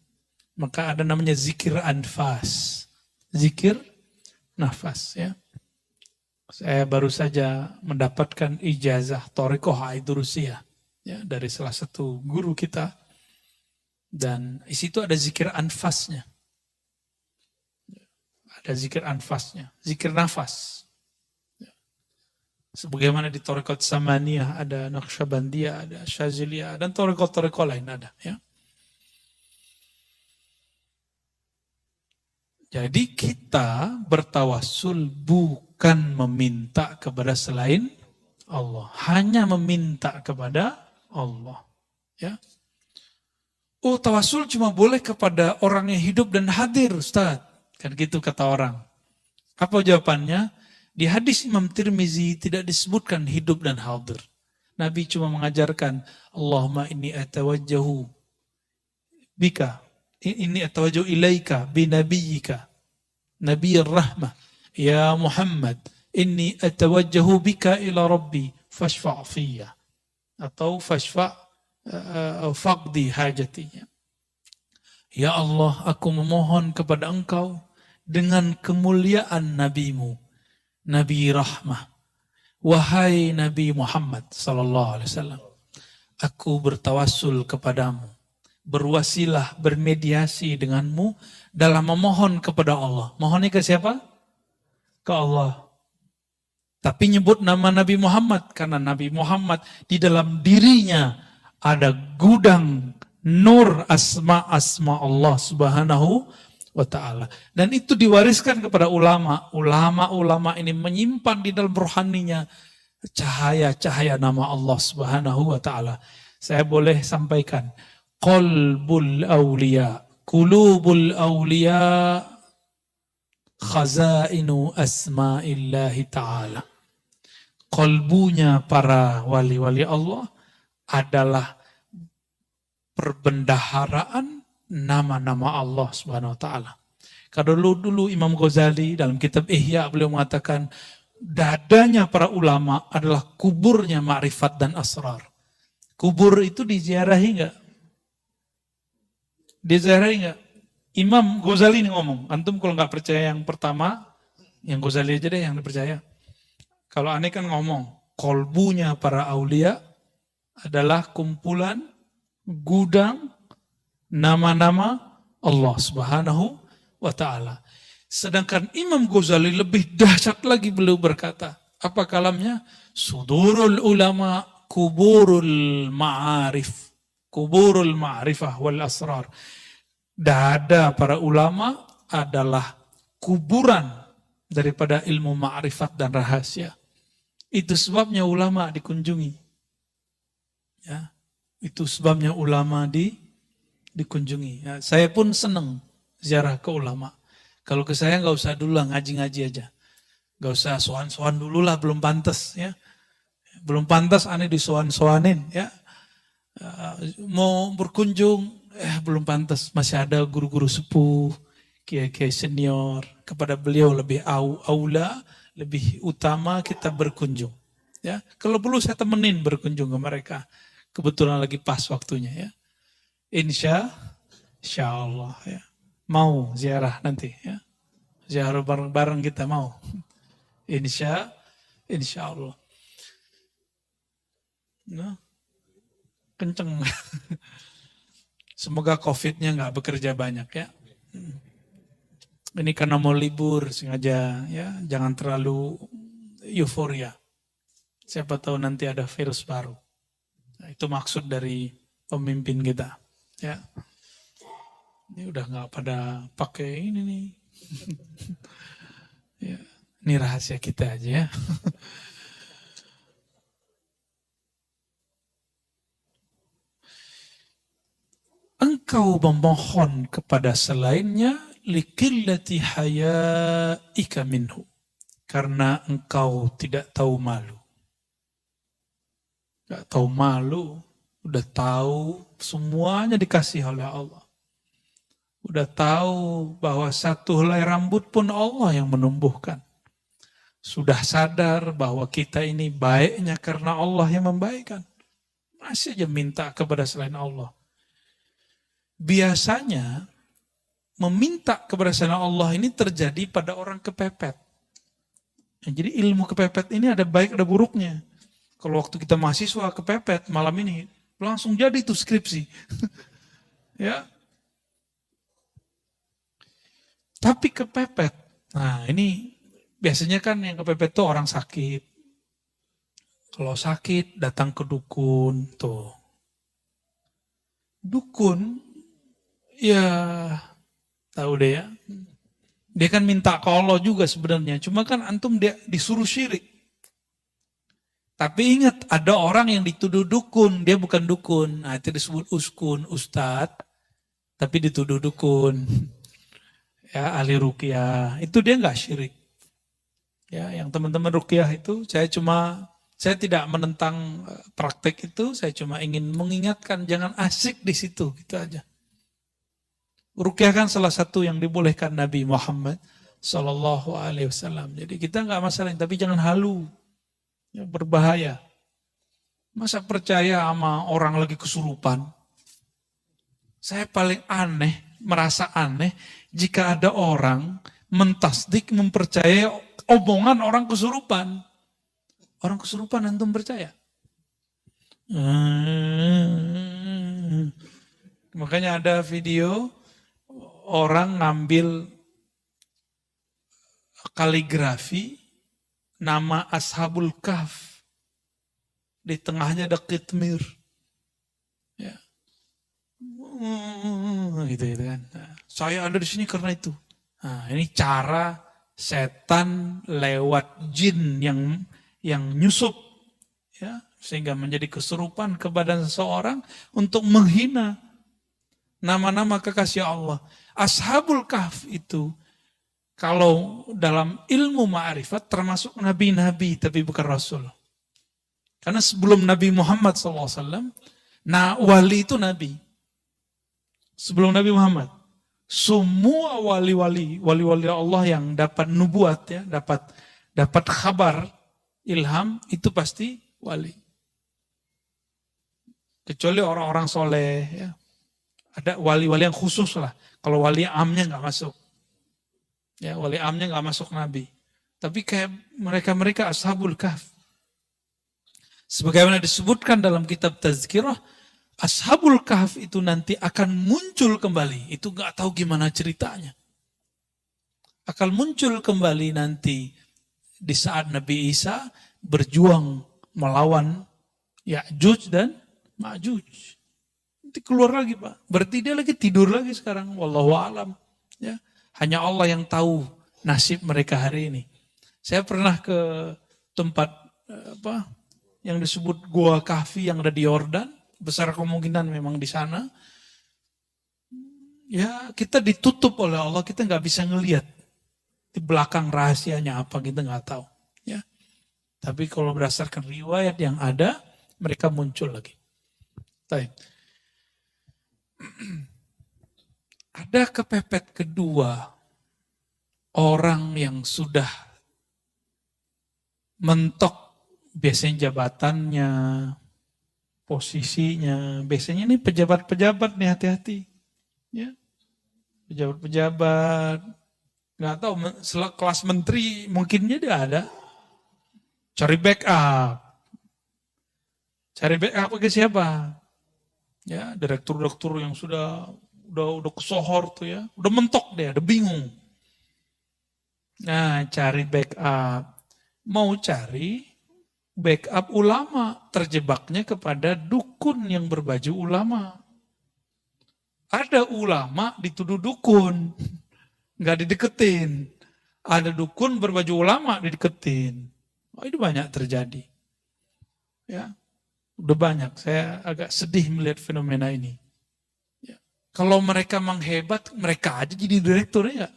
Maka ada namanya zikir anfas. Zikir nafas. Ya. Saya baru saja mendapatkan ijazah Thariqah Aidurusiyah. Ya, dari salah satu guru kita. Dan di situ ada zikir anfasnya. Ada zikir anfasnya. Zikir nafas. Sebagaimana di Thariqat Samaniyah ada Naqsyabandiyah, ada Syaziliyah, dan Thariqat-Thariqat lain ada. Ya. Jadi kita bertawassul bukan meminta kepada selain Allah. Hanya meminta kepada Allah. Ya. Oh, tawassul cuma boleh kepada orang yang hidup dan hadir, Ustaz. Kan gitu kata orang. Apa jawabannya? Di hadis Imam Tirmizi tidak disebutkan hidup dan hadir. Nabi cuma mengajarkan, Allahumma inni atawajjahu bika. Inni atawajjahu ilaika binabiyyika. Nabiyyir rahmah. Ya Muhammad, inni atawajjahu bika ila rabbi fashfa' fiyya. Atau fashfa' faqdi hajatinya. Ya Allah, aku memohon kepada engkau dengan kemuliaan nabimu, Nabi Rahmah. Wahai Nabi Muhammad sallallahu alaihi wasallam, aku bertawassul kepadamu, berwasilah, bermediasi denganmu dalam memohon kepada Allah. Mohonnya ke siapa? Ke Allah. Tapi nyebut nama Nabi Muhammad karena Nabi Muhammad di dalam dirinya ada gudang nur asma-asma Allah Subhanahu wa ta'ala. Dan itu diwariskan kepada ulama. Ulama-ulama ini menyimpan di dalam rohaninya cahaya-cahaya nama Allah Subhanahu wa ta'ala. Saya boleh sampaikan. Qalbul awliya, qulubul awliya, khazainu asma'illahi ta'ala. Qalbunya para wali-wali Allah adalah perbendaharaan nama-nama Allah Subhanahu wa taala. Kalau dulu Imam Ghazali dalam kitab Ihya beliau mengatakan dadanya para ulama adalah kuburnya ma'rifat dan asrar. Kubur itu diziarahi enggak? Diziarahi enggak? Imam Ghazali ini ngomong. Antum kalau enggak percaya yang pertama, yang Ghazali aja deh yang dipercaya. Kalau aneh kan ngomong, kolbunya para aulia adalah kumpulan gudang nama-nama Allah Subhanahu wa ta'ala. Sedangkan Imam Ghazali lebih dahsyat lagi, beliau berkata, apa kalamnya? Sudurul ulama kuburul ma'arif, kuburul ma'rifah wal asrar. Dada para ulama adalah kuburan daripada ilmu ma'rifat dan rahasia. Itu sebabnya ulama dikunjungi. Ya, itu sebabnya ulama dikunjungi. Ya, saya pun senang ziarah ke ulama. Kalau ke saya nggak usah dulu lah, ngaji-ngaji aja. Nggak usah soan-soan dulu lah, belum pantas. Ya. Belum pantas aneh disoan-soanin. Ya. Mau berkunjung, belum pantas. Masih ada guru-guru sepuh, kiai-kiai senior. Kepada beliau lebih aula, lebih utama kita berkunjung. Ya. Kalau perlu saya temenin berkunjung ke mereka. Kebetulan lagi pas waktunya ya. Insya Allah ya. Mau ziarah nanti ya. Ziarah bareng-bareng kita mau. Insya Allah. Nah, kenceng. Semoga COVID-nya nggak bekerja banyak ya. Ini karena mau libur sengaja ya, jangan terlalu euforia. Siapa tahu nanti ada virus baru. Nah, itu maksud dari pemimpin kita. Ya, ini udah nggak pada pakai ini nih. Ya, ini rahasia kita aja ya. Engkau memohon kepada selainnya likillati hayaika minhu, karena engkau tidak tahu malu. Gak tahu malu Udah tahu semuanya dikasih oleh Allah. Udah tahu bahwa satu helai rambut pun Allah yang menumbuhkan. Sudah sadar bahwa kita ini baiknya karena Allah yang membaikkan. Masih aja minta kepada selain Allah. Biasanya meminta kepada selain Allah ini terjadi pada orang kepepet. Jadi ilmu kepepet ini ada baik ada buruknya. Kalau waktu kita mahasiswa kepepet malam ini langsung jadi itu skripsi. Ya. Tapi kepepet. Nah, ini biasanya kan yang kepepet tuh orang sakit. Kalau sakit datang ke dukun tuh. Dukun ya tahu deh ya. Dia kan minta ke Allah juga sebenarnya. Cuma kan antum dia disuruh syirik. Tapi ingat ada orang yang dituduh dukun. Dia bukan dukun. Nah, itu disebut uskun, ustadz. Tapi dituduh dukun. Ya, ahli ruqyah. Itu dia nggak syirik. Ya, yang teman-teman ruqyah itu saya tidak menentang praktek itu, saya cuma ingin mengingatkan jangan asik di situ, gitu aja. Ruqyah kan salah satu yang dibolehkan Nabi Muhammad Sallallahu Alaihi Wasallam. Jadi kita nggak masalah, tapi jangan halu, ya, berbahaya. Masa percaya sama orang lagi kesurupan? Saya paling merasa aneh jika ada orang mentasdik, mempercayai omongan orang kesurupan. Orang kesurupan antum percaya? Makanya ada video orang ngambil kaligrafi nama Ashabul Kahf. Di tengahnya ada kitmir. Ya. Gitu kan. Nah, saya ada di sini karena itu. Nah, ini cara setan lewat jin yang nyusup, ya, sehingga menjadi kesurupan ke badan seseorang untuk menghina nama-nama kekasih Allah. Ashabul Kahf itu kalau dalam ilmu ma'rifat termasuk nabi-nabi tapi bukan rasul. Karena sebelum Nabi Muhammad SAW, nah wali itu nabi. Sebelum Nabi Muhammad, semua wali-wali Allah yang dapat nubuat, ya, dapat kabar, ilham, itu pasti wali. Kecuali orang-orang soleh, ya. Ada wali-wali yang khusus lah. Kalau wali amnya nggak masuk, ya, wali amnya nggak masuk nabi. Tapi kayak mereka Ashabul Kahf. Sebagaimana disebutkan dalam kitab Tazkirah, Ashabul Kahf itu nanti akan muncul kembali. Itu nggak tahu gimana ceritanya. Akan muncul kembali nanti di saat Nabi Isa berjuang melawan Ya'juj dan Ma'juj. Nanti keluar lagi, Pak. Berarti dia lagi tidur lagi sekarang. Wallahu a'lam. Ya. Hanya Allah yang tahu nasib mereka hari ini. Saya pernah ke tempat yang disebut Gua Kahfi yang ada di Yordan. Besar kemungkinan memang di sana. Ya, kita ditutup oleh Allah, kita nggak bisa ngelihat di belakang rahasianya apa, kita nggak tahu. Ya, tapi kalau berdasarkan riwayat yang ada, mereka muncul lagi. Baik. Ada kepepet kedua, orang yang sudah mentok biasanya jabatannya, posisinya, biasanya ini pejabat-pejabat nih, hati-hati. Ya, pejabat-pejabat, nggak tahu, kelas menteri mungkin jadi ada. Cari backup ke siapa? Ya, direktur-direktur yang sudah kesohor tuh, ya, udah mentok dia, udah bingung. Nah, cari backup, mau cari backup ulama, terjebaknya kepada dukun yang berbaju ulama. Ada ulama dituduh dukun, nggak dideketin. Ada dukun berbaju ulama dideketin. Oh, itu banyak terjadi. Ya, udah banyak. Saya agak sedih melihat fenomena ini. Ya. Kalau mereka menghebat, mereka aja jadi direktur, ya.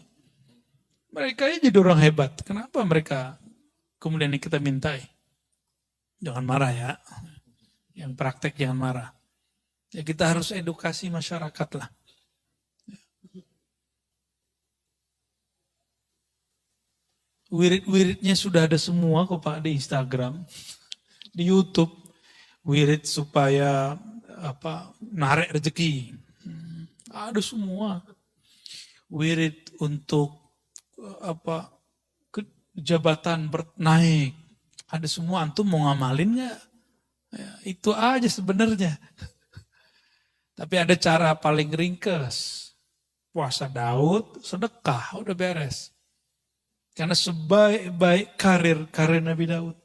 Mereka aja jadi orang hebat. Kenapa mereka kemudian kita mintai? Jangan marah, ya. Yang praktek jangan marah. Ya kita harus edukasi masyarakat lah. Wirid-wiridnya sudah ada semua kok Pak di Instagram, di YouTube. Wirid supaya narik rezeki. Ada semua. Wirid untuk jabatan naik. Ada semua. Antum mau ngamalin nggak? Ya, itu aja sebenarnya. Tapi ada cara paling ringkas. Puasa Daud, sedekah, udah beres. Karena sebaik-baik karir Nabi Daud.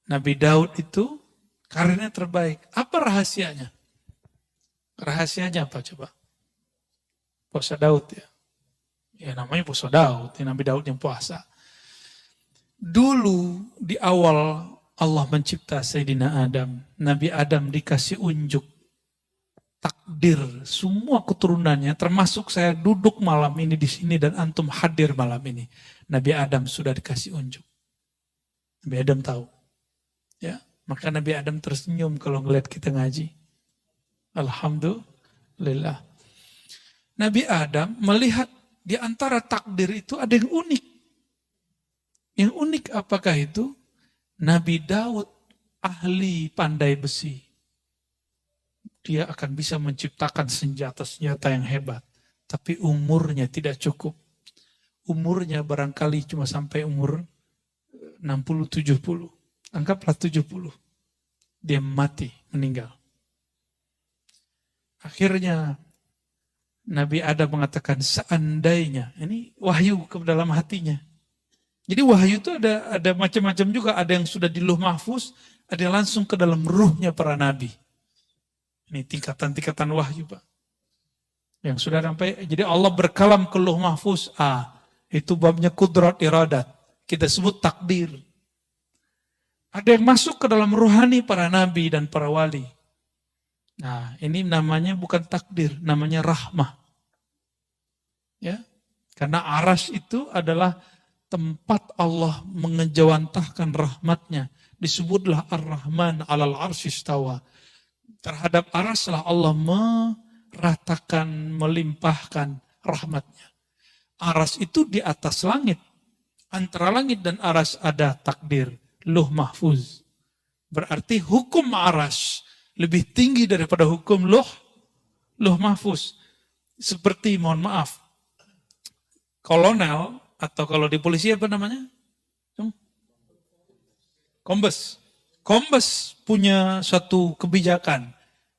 Nabi Daud itu karirnya terbaik. Apa rahasianya? Rahasianya apa coba? Puasa Daud ya. Ya namanya puasa Daud, ya Nabi Daud yang puasa. Dulu di awal Allah mencipta Sayyidina Adam. Nabi Adam dikasih unjuk takdir semua keturunannya, termasuk saya duduk malam ini di sini dan antum hadir malam ini. Nabi Adam sudah dikasih unjuk. Nabi Adam tahu. Ya, maka Nabi Adam tersenyum kalau ngeliat kita ngaji. Alhamdulillah. Nabi Adam melihat di antara takdir itu ada yang unik. Yang unik apakah itu? Nabi Daud ahli pandai besi. Dia akan bisa menciptakan senjata-senjata yang hebat. Tapi umurnya tidak cukup. Umurnya barangkali cuma sampai umur 60-70. Anggaplah 70. Dia mati, meninggal. Akhirnya Nabi Adam mengatakan seandainya. Ini wahyu ke dalam hatinya. Jadi wahyu itu ada macam-macam juga. Ada yang sudah di Lauh Mahfuz, ada yang langsung ke dalam ruhnya para nabi. Ini tingkatan-tingkatan wahyu Pak. Yang sudah sampai, jadi Allah berkalam ke Lauh Mahfuz. Itu babnya kudrat iradat. Kita sebut takdir. Ada yang masuk ke dalam ruhani para nabi dan para wali. Nah ini namanya bukan takdir, namanya rahmah. Ya, karena aras itu adalah tempat Allah mengejawantahkan rahmatnya. Disebutlah Ar-Rahman alal arsy istawa. Terhadap araslah Allah meratakan, melimpahkan rahmatnya. Aras itu di atas langit. Antara langit dan aras ada takdir, Lauh Mahfuz. Berarti hukum aras lebih tinggi daripada hukum Lauh Mahfuz. Seperti, mohon maaf, kolonel, atau kalau di polisi apa namanya? Kombes. Kombes punya suatu kebijakan.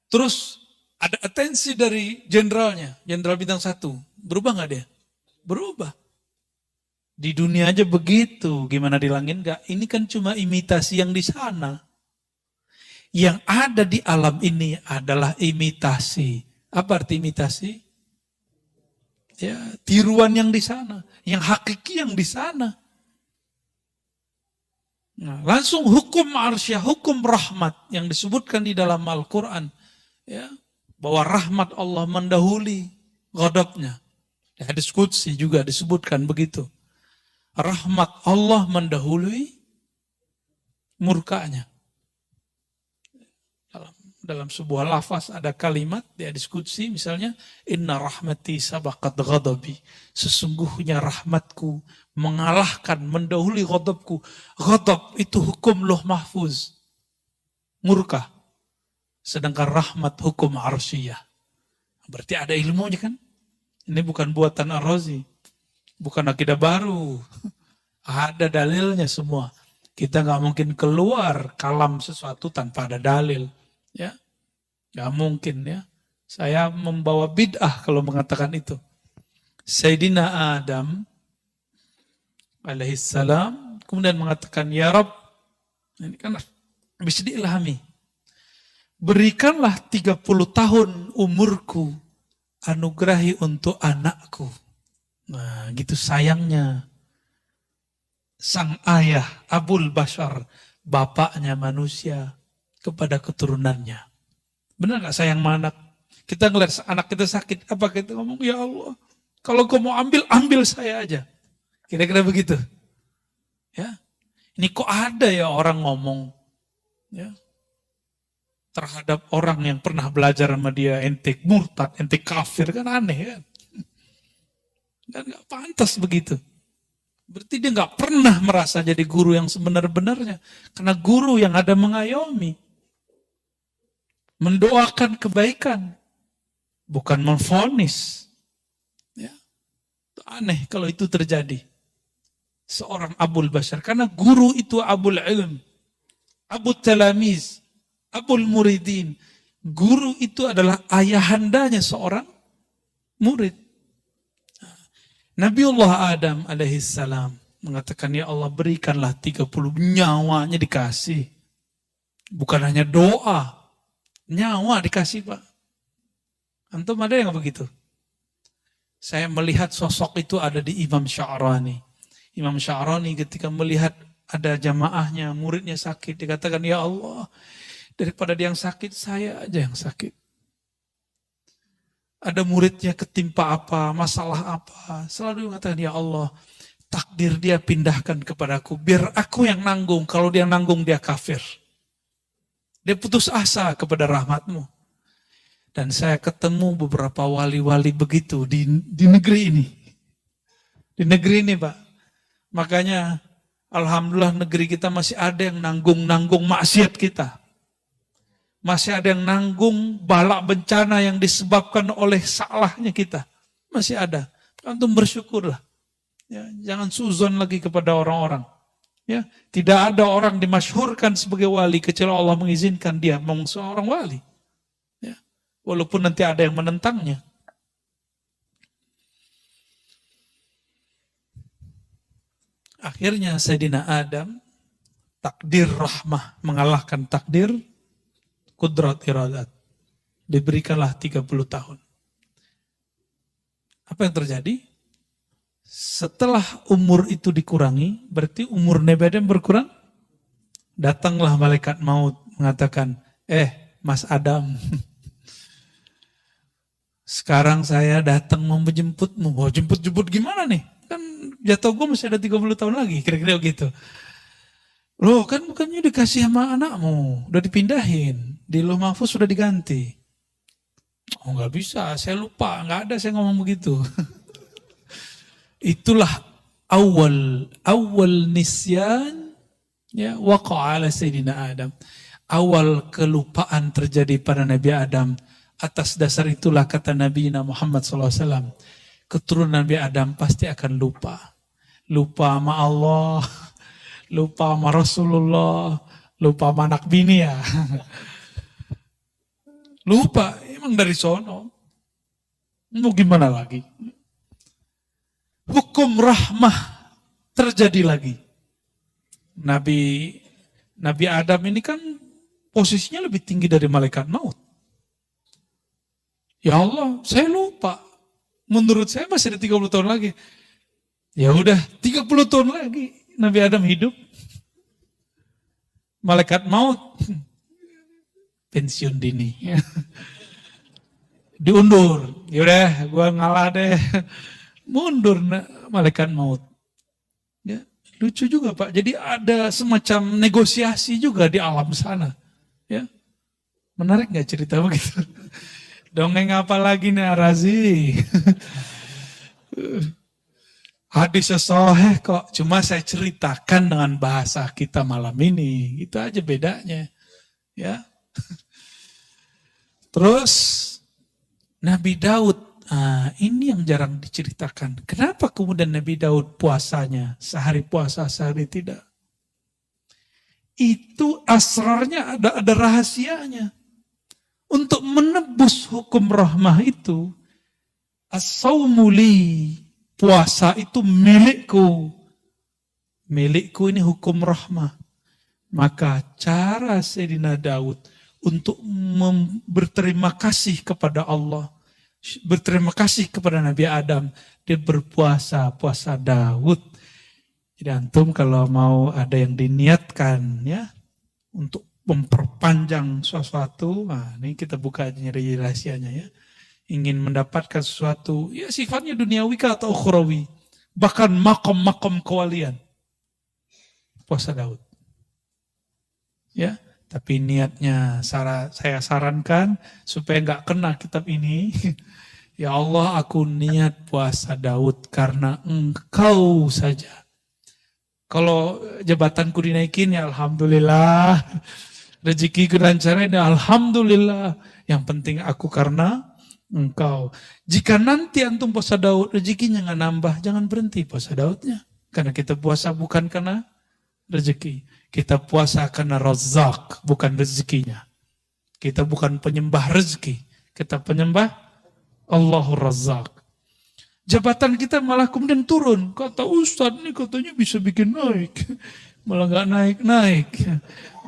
Terus ada atensi dari jenderalnya, jenderal bintang 1. Berubah nggak dia? Berubah. Di dunia aja begitu, gimana di langit nggak? Ini kan cuma imitasi yang di sana. Yang ada di alam ini adalah imitasi. Apa arti imitasi? Ya, tiruan yang di sana, yang hakiki yang di sana. Nah, langsung hukum arsyah, hukum rahmat yang disebutkan di dalam Al-Quran. Ya, bahwa rahmat Allah mendahului ghadabnya. Di hadis qudsi juga disebutkan begitu. Rahmat Allah mendahului murkanya. Dalam sebuah lafaz ada kalimat di hadis qudsi misalnya, inna rahmati sabaqat ghadabi. Sesungguhnya rahmatku mengalahkan, mendahului ghadabku. Ghadab itu hukum Lauh Mahfuz. Murka. Sedangkan rahmat hukum arsyiyah. Berarti ada ilmunya kan? Ini bukan buatan Ar-Razi. Bukan akidah baru. Ada dalilnya semua. Kita nggak mungkin keluar kalam sesuatu tanpa ada dalil. Ya, nggak mungkin ya. Saya membawa bid'ah kalau mengatakan itu. Sayyidina Adam alaihissalam kemudian mengatakan, ya Rabb, ini kan bisa diilhami. Berikanlah 30 tahun umurku, anugerahi untuk anakku. Nah, gitu sayangnya sang ayah Abul Bashar, bapaknya manusia, kepada keturunannya. Benar gak sayang sama anak? Kita ngeliat anak kita sakit, apa kita ngomong, ya Allah, kalau kau mau ambil saya aja. Kira-kira begitu. Ya, ini kok ada ya orang ngomong, ya, terhadap orang yang pernah belajar sama dia, ente murtad, ente kafir, kan aneh kan? Dan gak pantas begitu. Berarti dia gak pernah merasa jadi guru yang sebenar-benarnya. Karena guru yang ada mengayomi, mendoakan kebaikan, bukan memvonis. Ya. Itu aneh kalau itu terjadi. Seorang Abul Bashar. Karena guru itu Abul Ilm, Abul Talamiz, Abul Muridin. Guru itu adalah ayahandanya seorang murid. Nabiullah Adam alaihissalam mengatakan, ya Allah berikanlah 30 nyawanya dikasih. Bukan hanya doa, nyawa dikasih Pak. Antum ada yang begitu? Saya melihat sosok itu ada di Imam Sya'rani. Imam Sya'rani ketika melihat ada jamaahnya, muridnya sakit, dikatakan, ya Allah, daripada dia yang sakit, saya aja yang sakit. Ada muridnya ketimpa apa, masalah apa, selalu mengatakan, ya Allah, takdir dia pindahkan kepadaku, biar aku yang nanggung, kalau dia nanggung dia kafir. Dia putus asa kepada rahmatmu. Dan saya ketemu beberapa wali-wali begitu di negeri ini. Di negeri ini Pak. Makanya alhamdulillah negeri kita masih ada yang nanggung-nanggung maksiat kita. Masih ada yang nanggung bala bencana yang disebabkan oleh salahnya kita. Masih ada. Antum bersyukurlah. Ya, jangan suzon lagi kepada orang-orang. Ya, tidak ada orang dimasyhurkan sebagai wali kecuali Allah mengizinkan dia memang seorang wali. Ya, walaupun nanti ada yang menentangnya. Akhirnya Sayyidina Adam, takdir rahmah mengalahkan takdir kudrat iradat. Diberikanlah 30 tahun. Apa yang terjadi? Setelah umur itu dikurangi, berarti umur Nabi Adam berkurang. Datanglah malaikat maut mengatakan, Mas Adam, sekarang saya datang mau menjemputmu. Oh, jemput-jemput gimana nih? Kan jatuh gue masih ada 30 tahun lagi, kira-kira begitu. Loh kan bukannya dikasih sama anakmu, udah dipindahin. Di Lauh Mahfuz sudah diganti. Oh nggak bisa, saya lupa, nggak ada saya ngomong begitu. Itulah awal nisyan ya waqa ala Sayyidina Adam. Awal kelupaan terjadi pada Nabi Adam. Atas dasar itulah kata Nabi Muhammad SAW. Keturunan Nabi Adam pasti akan lupa. Lupa sama Allah, lupa sama Rasulullah, lupa sama anak bini ya. Lupa, emang dari sono. Mau gimana lagi? Hukum rahmah terjadi lagi. Nabi Adam ini kan posisinya lebih tinggi dari malaikat maut. Ya Allah, saya lupa. Menurut saya masih ada 30 tahun lagi. Ya udah, 30 tahun lagi Nabi Adam hidup. Malaikat maut pensiun dini. Diundur. Yaudah, gue ngalah deh. Mundur malaikat maut. Ya, lucu juga Pak. Jadi ada semacam negosiasi juga di alam sana. Ya, menarik nggak cerita begitu? Dongeng apa lagi nih Arazi? Hadisnya sahih kok. Cuma saya ceritakan dengan bahasa kita malam ini. Itu aja bedanya. Ya. Terus Nabi Daud, ini yang jarang diceritakan. Kenapa kemudian Nabi Daud puasanya sehari puasa, sehari tidak? Itu asrarnya ada rahasianya. Untuk menebus hukum rahmah itu, as-sawmu li, puasa itu milikku. Milikku ini hukum rahmah. Maka cara Sayyidina Daud untuk berterima kasih kepada Allah, berterima kasih kepada Nabi Adam, dia berpuasa, puasa Daud. Jadi antum kalau mau ada yang diniatkan ya untuk memperpanjang sesuatu, ini kita buka nyari rahasianya ya. Ingin mendapatkan sesuatu, ya sifatnya duniawi atau ukhrawi, bahkan makom-makom kewalian. Puasa Daud. Ya, Tapi niatnya saya sarankan supaya nggak kena kitab ini. Ya Allah, aku niat puasa Daud karena Engkau saja. Kalau jabatanku dinaikin, ya Alhamdulillah. Rezekiku lancarin, ya Alhamdulillah. Yang penting aku karena Engkau. Jika nanti antum puasa Daud, rezekinya nggak nambah, jangan berhenti puasa Daudnya. Karena kita puasa bukan karena rezeki. Kita puasa karena Razzaq, bukan rezekinya. Kita bukan penyembah rezeki. Kita penyembah Allahur Razzaq. Jabatan kita malah kemudian turun. Kata Ustadz ini katanya bisa bikin naik. Malah nggak naik-naik.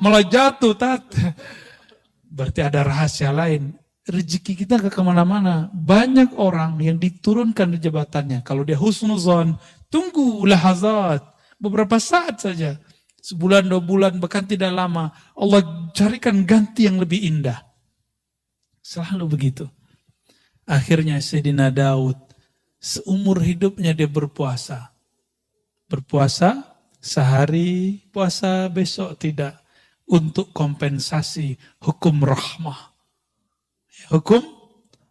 Malah jatuh, tat. Berarti ada rahasia lain. Rezeki kita nggak kemana-mana. Banyak orang yang diturunkan di jabatannya. Kalau dia husnuzon, tunggu lahazat. Beberapa saat saja. Sebulan, 2 bulan, bahkan tidak lama. Allah carikan ganti yang lebih indah. Selalu begitu. Akhirnya Sayyidina Daud, seumur hidupnya dia berpuasa. Berpuasa sehari, puasa besok tidak. Untuk kompensasi hukum rahmah. Hukum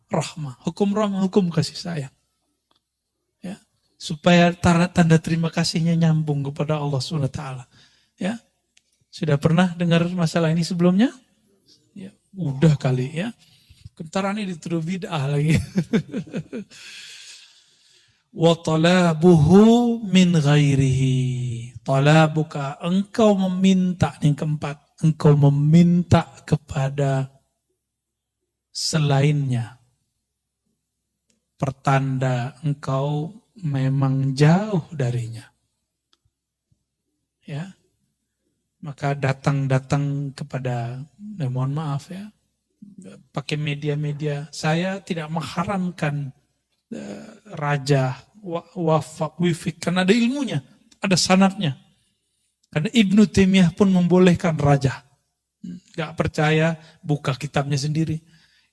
rahmah. Hukum rahmah, hukum kasih sayang. Ya. Supaya tanda terima kasihnya nyambung kepada Allah SWT. Ya. Sudah pernah dengar masalah ini sebelumnya? Ya, udah kali ya. Kentaran ini dituduh bid'ah lagi. Wa talabuhu min ghairihi. Talabuka, engkau meminta, yang keempat, engkau meminta kepada selainnya. Pertanda engkau memang jauh darinya. Ya. Maka datang kepada, mohon maaf ya, pakai media-media. Saya tidak mengharamkan raja, wafak, wifik, karena ada ilmunya, ada sanadnya. Karena Ibnu Taimiyah pun membolehkan raja. Gak percaya, buka kitabnya sendiri.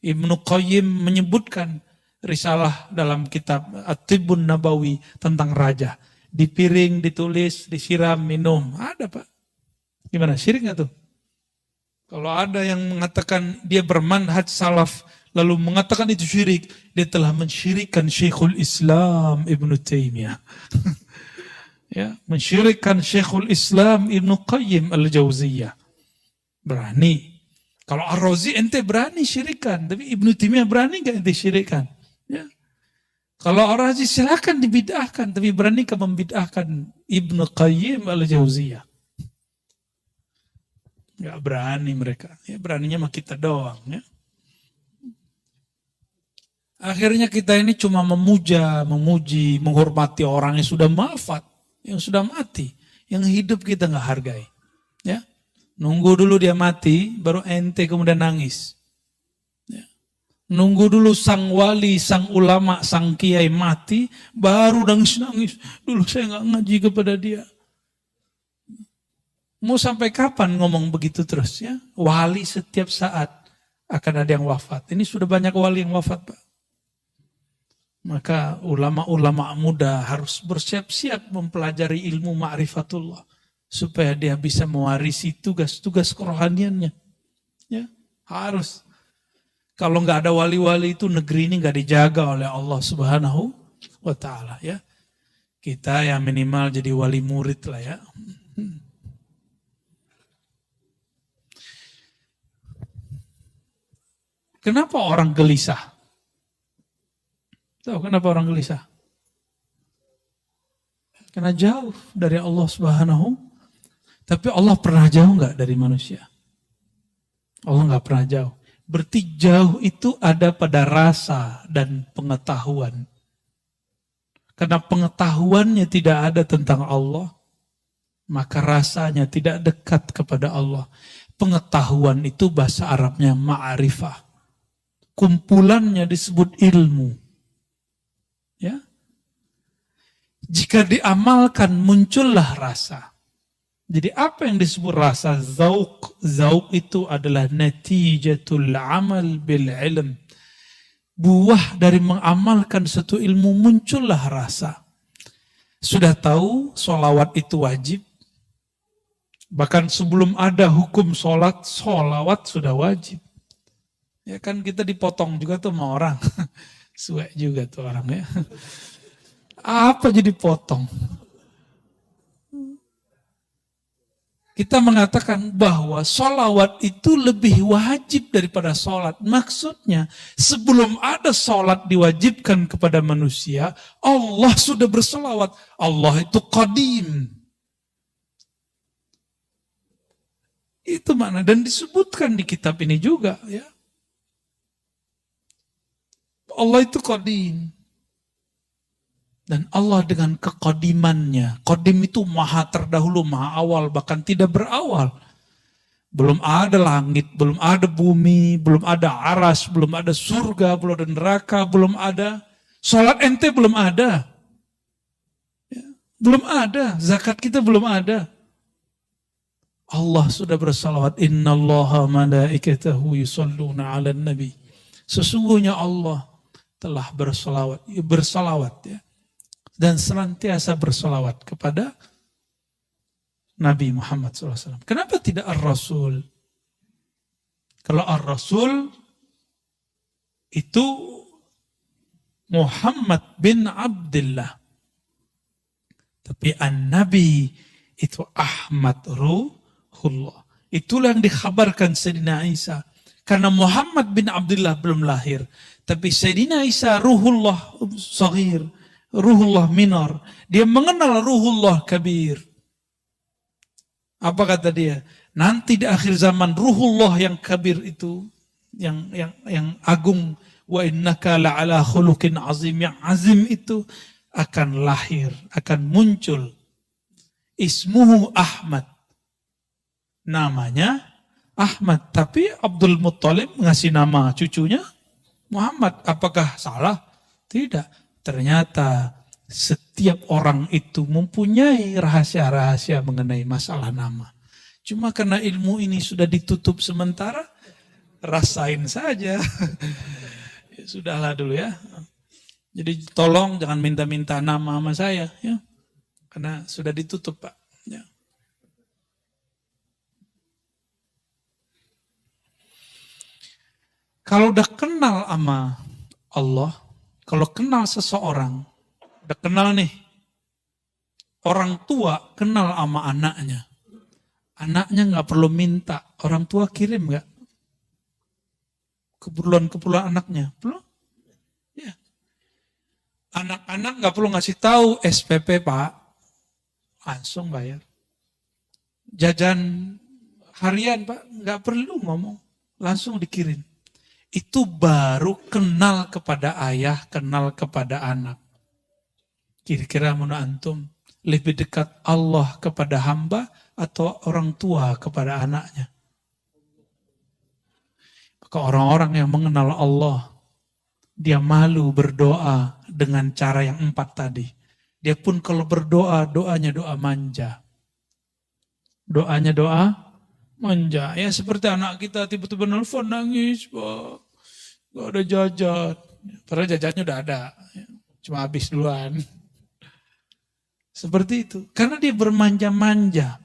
Ibnu Qayyim menyebutkan risalah dalam kitab At-Tibbun Nabawi tentang raja. Di piring, ditulis, disiram, minum. Ada Pak. Gimana, syirik gak tuh? Kalau ada yang mengatakan dia bermanhaj salaf, lalu mengatakan itu syirik, dia telah mensyirikkan Syekhul Islam Ibnu Taimiyah. Ya, mensyirikkan Syekhul Islam Ibnu Qayyim Al-Jauziyah. Berani. Kalau Ar-Razi ente berani syirikan, tapi Ibnu Taimiyah berani gak ente syirikan? Ya. Kalau Ar-Razi silakan dibid'ahkan, tapi berani ke membid'ahkan Ibnu Qayyim Al-Jauziyah? Gak berani mereka. Ya, beraninya mah kita doang. Ya. Akhirnya kita ini cuma memuja, memuji, menghormati orang yang sudah wafat, yang sudah mati, yang hidup kita gak hargai. Ya. Nunggu dulu dia mati, baru ente kemudian nangis. Ya. Nunggu dulu sang wali, sang ulama, sang kiai mati, baru nangis-nangis. Dulu saya gak ngaji kepada dia. Mau sampai kapan ngomong begitu terus ya? Wali setiap saat akan ada yang wafat. Ini sudah banyak wali yang wafat, Pak. Maka ulama-ulama muda harus bersiap-siap mempelajari ilmu ma'rifatullah supaya dia bisa mewarisi tugas-tugas kerohaniannya. Ya, harus. Kalau nggak ada wali-wali itu negeri ini nggak dijaga oleh Allah Subhanahu wa Ta'ala ya. Kita yang minimal jadi wali murid lah ya. Kenapa orang gelisah? Tahu kenapa orang gelisah? Karena jauh dari Allah Subhanahu. Tapi Allah pernah jauh nggak dari manusia? Allah nggak pernah jauh. Berarti jauh itu ada pada rasa dan pengetahuan. Karena pengetahuannya tidak ada tentang Allah, maka rasanya tidak dekat kepada Allah. Pengetahuan itu bahasa Arabnya ma'rifah. Kumpulannya disebut ilmu. Ya. Jika diamalkan muncullah rasa. Jadi apa yang disebut rasa? Zauq. Zauq itu adalah natijatul amal bil ilm. Buah dari mengamalkan satu ilmu muncullah rasa. Sudah tahu sholawat itu wajib? Bahkan sebelum ada hukum sholat, sholawat sudah wajib. Ya kan kita dipotong juga tuh sama orang. Suek juga tuh orang ya. Apa jadi potong? Kita mengatakan bahwa sholawat itu lebih wajib daripada sholat. Maksudnya sebelum ada sholat diwajibkan kepada manusia, Allah sudah bersolawat. Allah itu qadim. Itu mana? Dan disebutkan di kitab ini juga. Ya. Allah itu qadim. Dan Allah dengan kekodimannya. Qadim itu maha terdahulu, maha awal, bahkan tidak berawal. Belum ada langit, belum ada bumi, belum ada aras, belum ada surga, belum ada neraka, belum ada. Salat ente belum ada. Ya, belum ada. Zakat kita belum ada. Allah sudah bersalawat. Innallaha malaikatahu yusalluna ala nabi. Sesungguhnya Allah telah bersalawat ya. Dan senantiasa bersolawat kepada Nabi Muhammad SAW. Kenapa tidak Ar-Rasul? Kalau Ar-Rasul itu Muhammad bin Abdullah. Tapi An-Nabi itu Ahmad Ruhullah. Itulah yang dikhabarkan Sayyidina Isa. Karena Muhammad bin Abdullah belum lahir. Tapi Sayyidina Isa Ruhullah Saghir. Ruhullah minor. Dia mengenal Ruhullah kabir. Apa kata dia? Nanti di akhir zaman Ruhullah yang kabir itu, yang agung, wa innaka la'ala khuluqin azim, yang azim itu akan lahir, akan muncul. Ismuhu Ahmad. Namanya Ahmad. Tapi Abdul Muttalib ngasih nama cucunya Muhammad. Apakah salah? Tidak. Ternyata setiap orang itu mempunyai rahasia-rahasia mengenai masalah nama. Cuma karena ilmu ini sudah ditutup sementara, rasain saja. Ya, sudahlah dulu ya. Jadi tolong jangan minta-minta nama sama saya. Ya. Karena sudah ditutup Pak. Ya. Kalau udah kenal sama Allah, kalau kenal seseorang, udah kenal nih, orang tua kenal sama anaknya. Anaknya nggak perlu minta, orang tua kirim nggak? Keperluan anaknya, belum? Ya. Anak-anak nggak perlu ngasih tahu SPP Pak, langsung bayar. Jajan harian Pak, nggak perlu ngomong, langsung dikirim. Itu baru kenal kepada ayah, kenal kepada anak. Kira-kira menurut antum, lebih dekat Allah kepada hamba atau orang tua kepada anaknya? Maka orang-orang yang mengenal Allah, dia malu berdoa dengan cara yang 4 tadi. Dia pun kalau berdoa, doanya doa manja. Doanya doa manja. Ya seperti anak kita tiba-tiba nelfon nangis, Pak. Gak ada jajan. Padahal jajannya udah ada. Cuma habis duluan. Seperti itu. Karena dia bermanja-manja.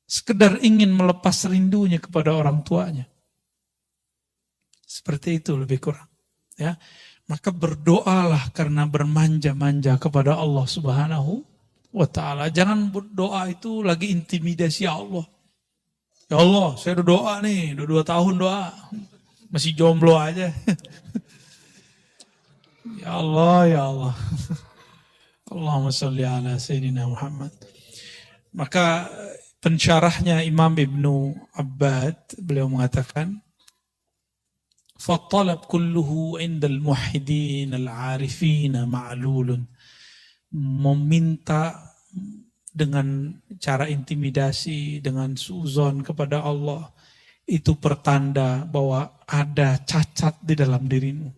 Sekedar ingin melepas rindunya kepada orang tuanya. Seperti itu lebih kurang. Ya, maka berdoalah karena bermanja-manja kepada Allah Subhanahu wa ta'ala. Jangan berdoa itu lagi intimidasi Allah. Ya Allah, saya udah doa nih, udah 2 tahun doa. Masih jomblo aja. Ya Allah, ya Allah. Allahumma salli ala Sayyidina Muhammad. Maka pensyarahnya Imam Ibnu Abbad, beliau mengatakan, فَالطَّلَبْ كُلُّهُ عِنْدَ الْمُوحِدِينَ الْعَارِفِينَ مَعْلُولٌ. Meminta dengan cara intimidasi, dengan suuzon kepada Allah, itu pertanda bahwa ada cacat di dalam dirimu.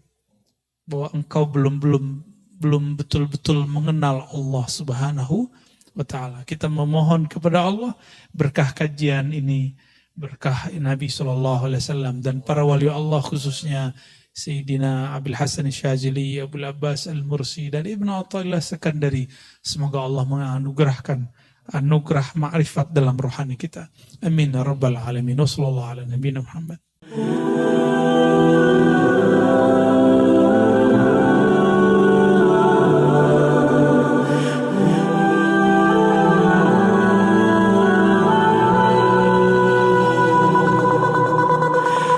Bahwa engkau belum betul-betul mengenal Allah Subhanahu wa ta'ala. Kita memohon kepada Allah berkah kajian ini, berkah Nabi SAW dan para wali Allah khususnya Sayyidina Abil Hasan Syazili, Abul Abbas Al-Mursi dan Ibn Athaillah Sekandari. Semoga Allah menganugerahkan anugerah ma'rifat dalam rohani kita. Amin ya rabbal alamin. Wassallallahu ala nabiyina Muhammad.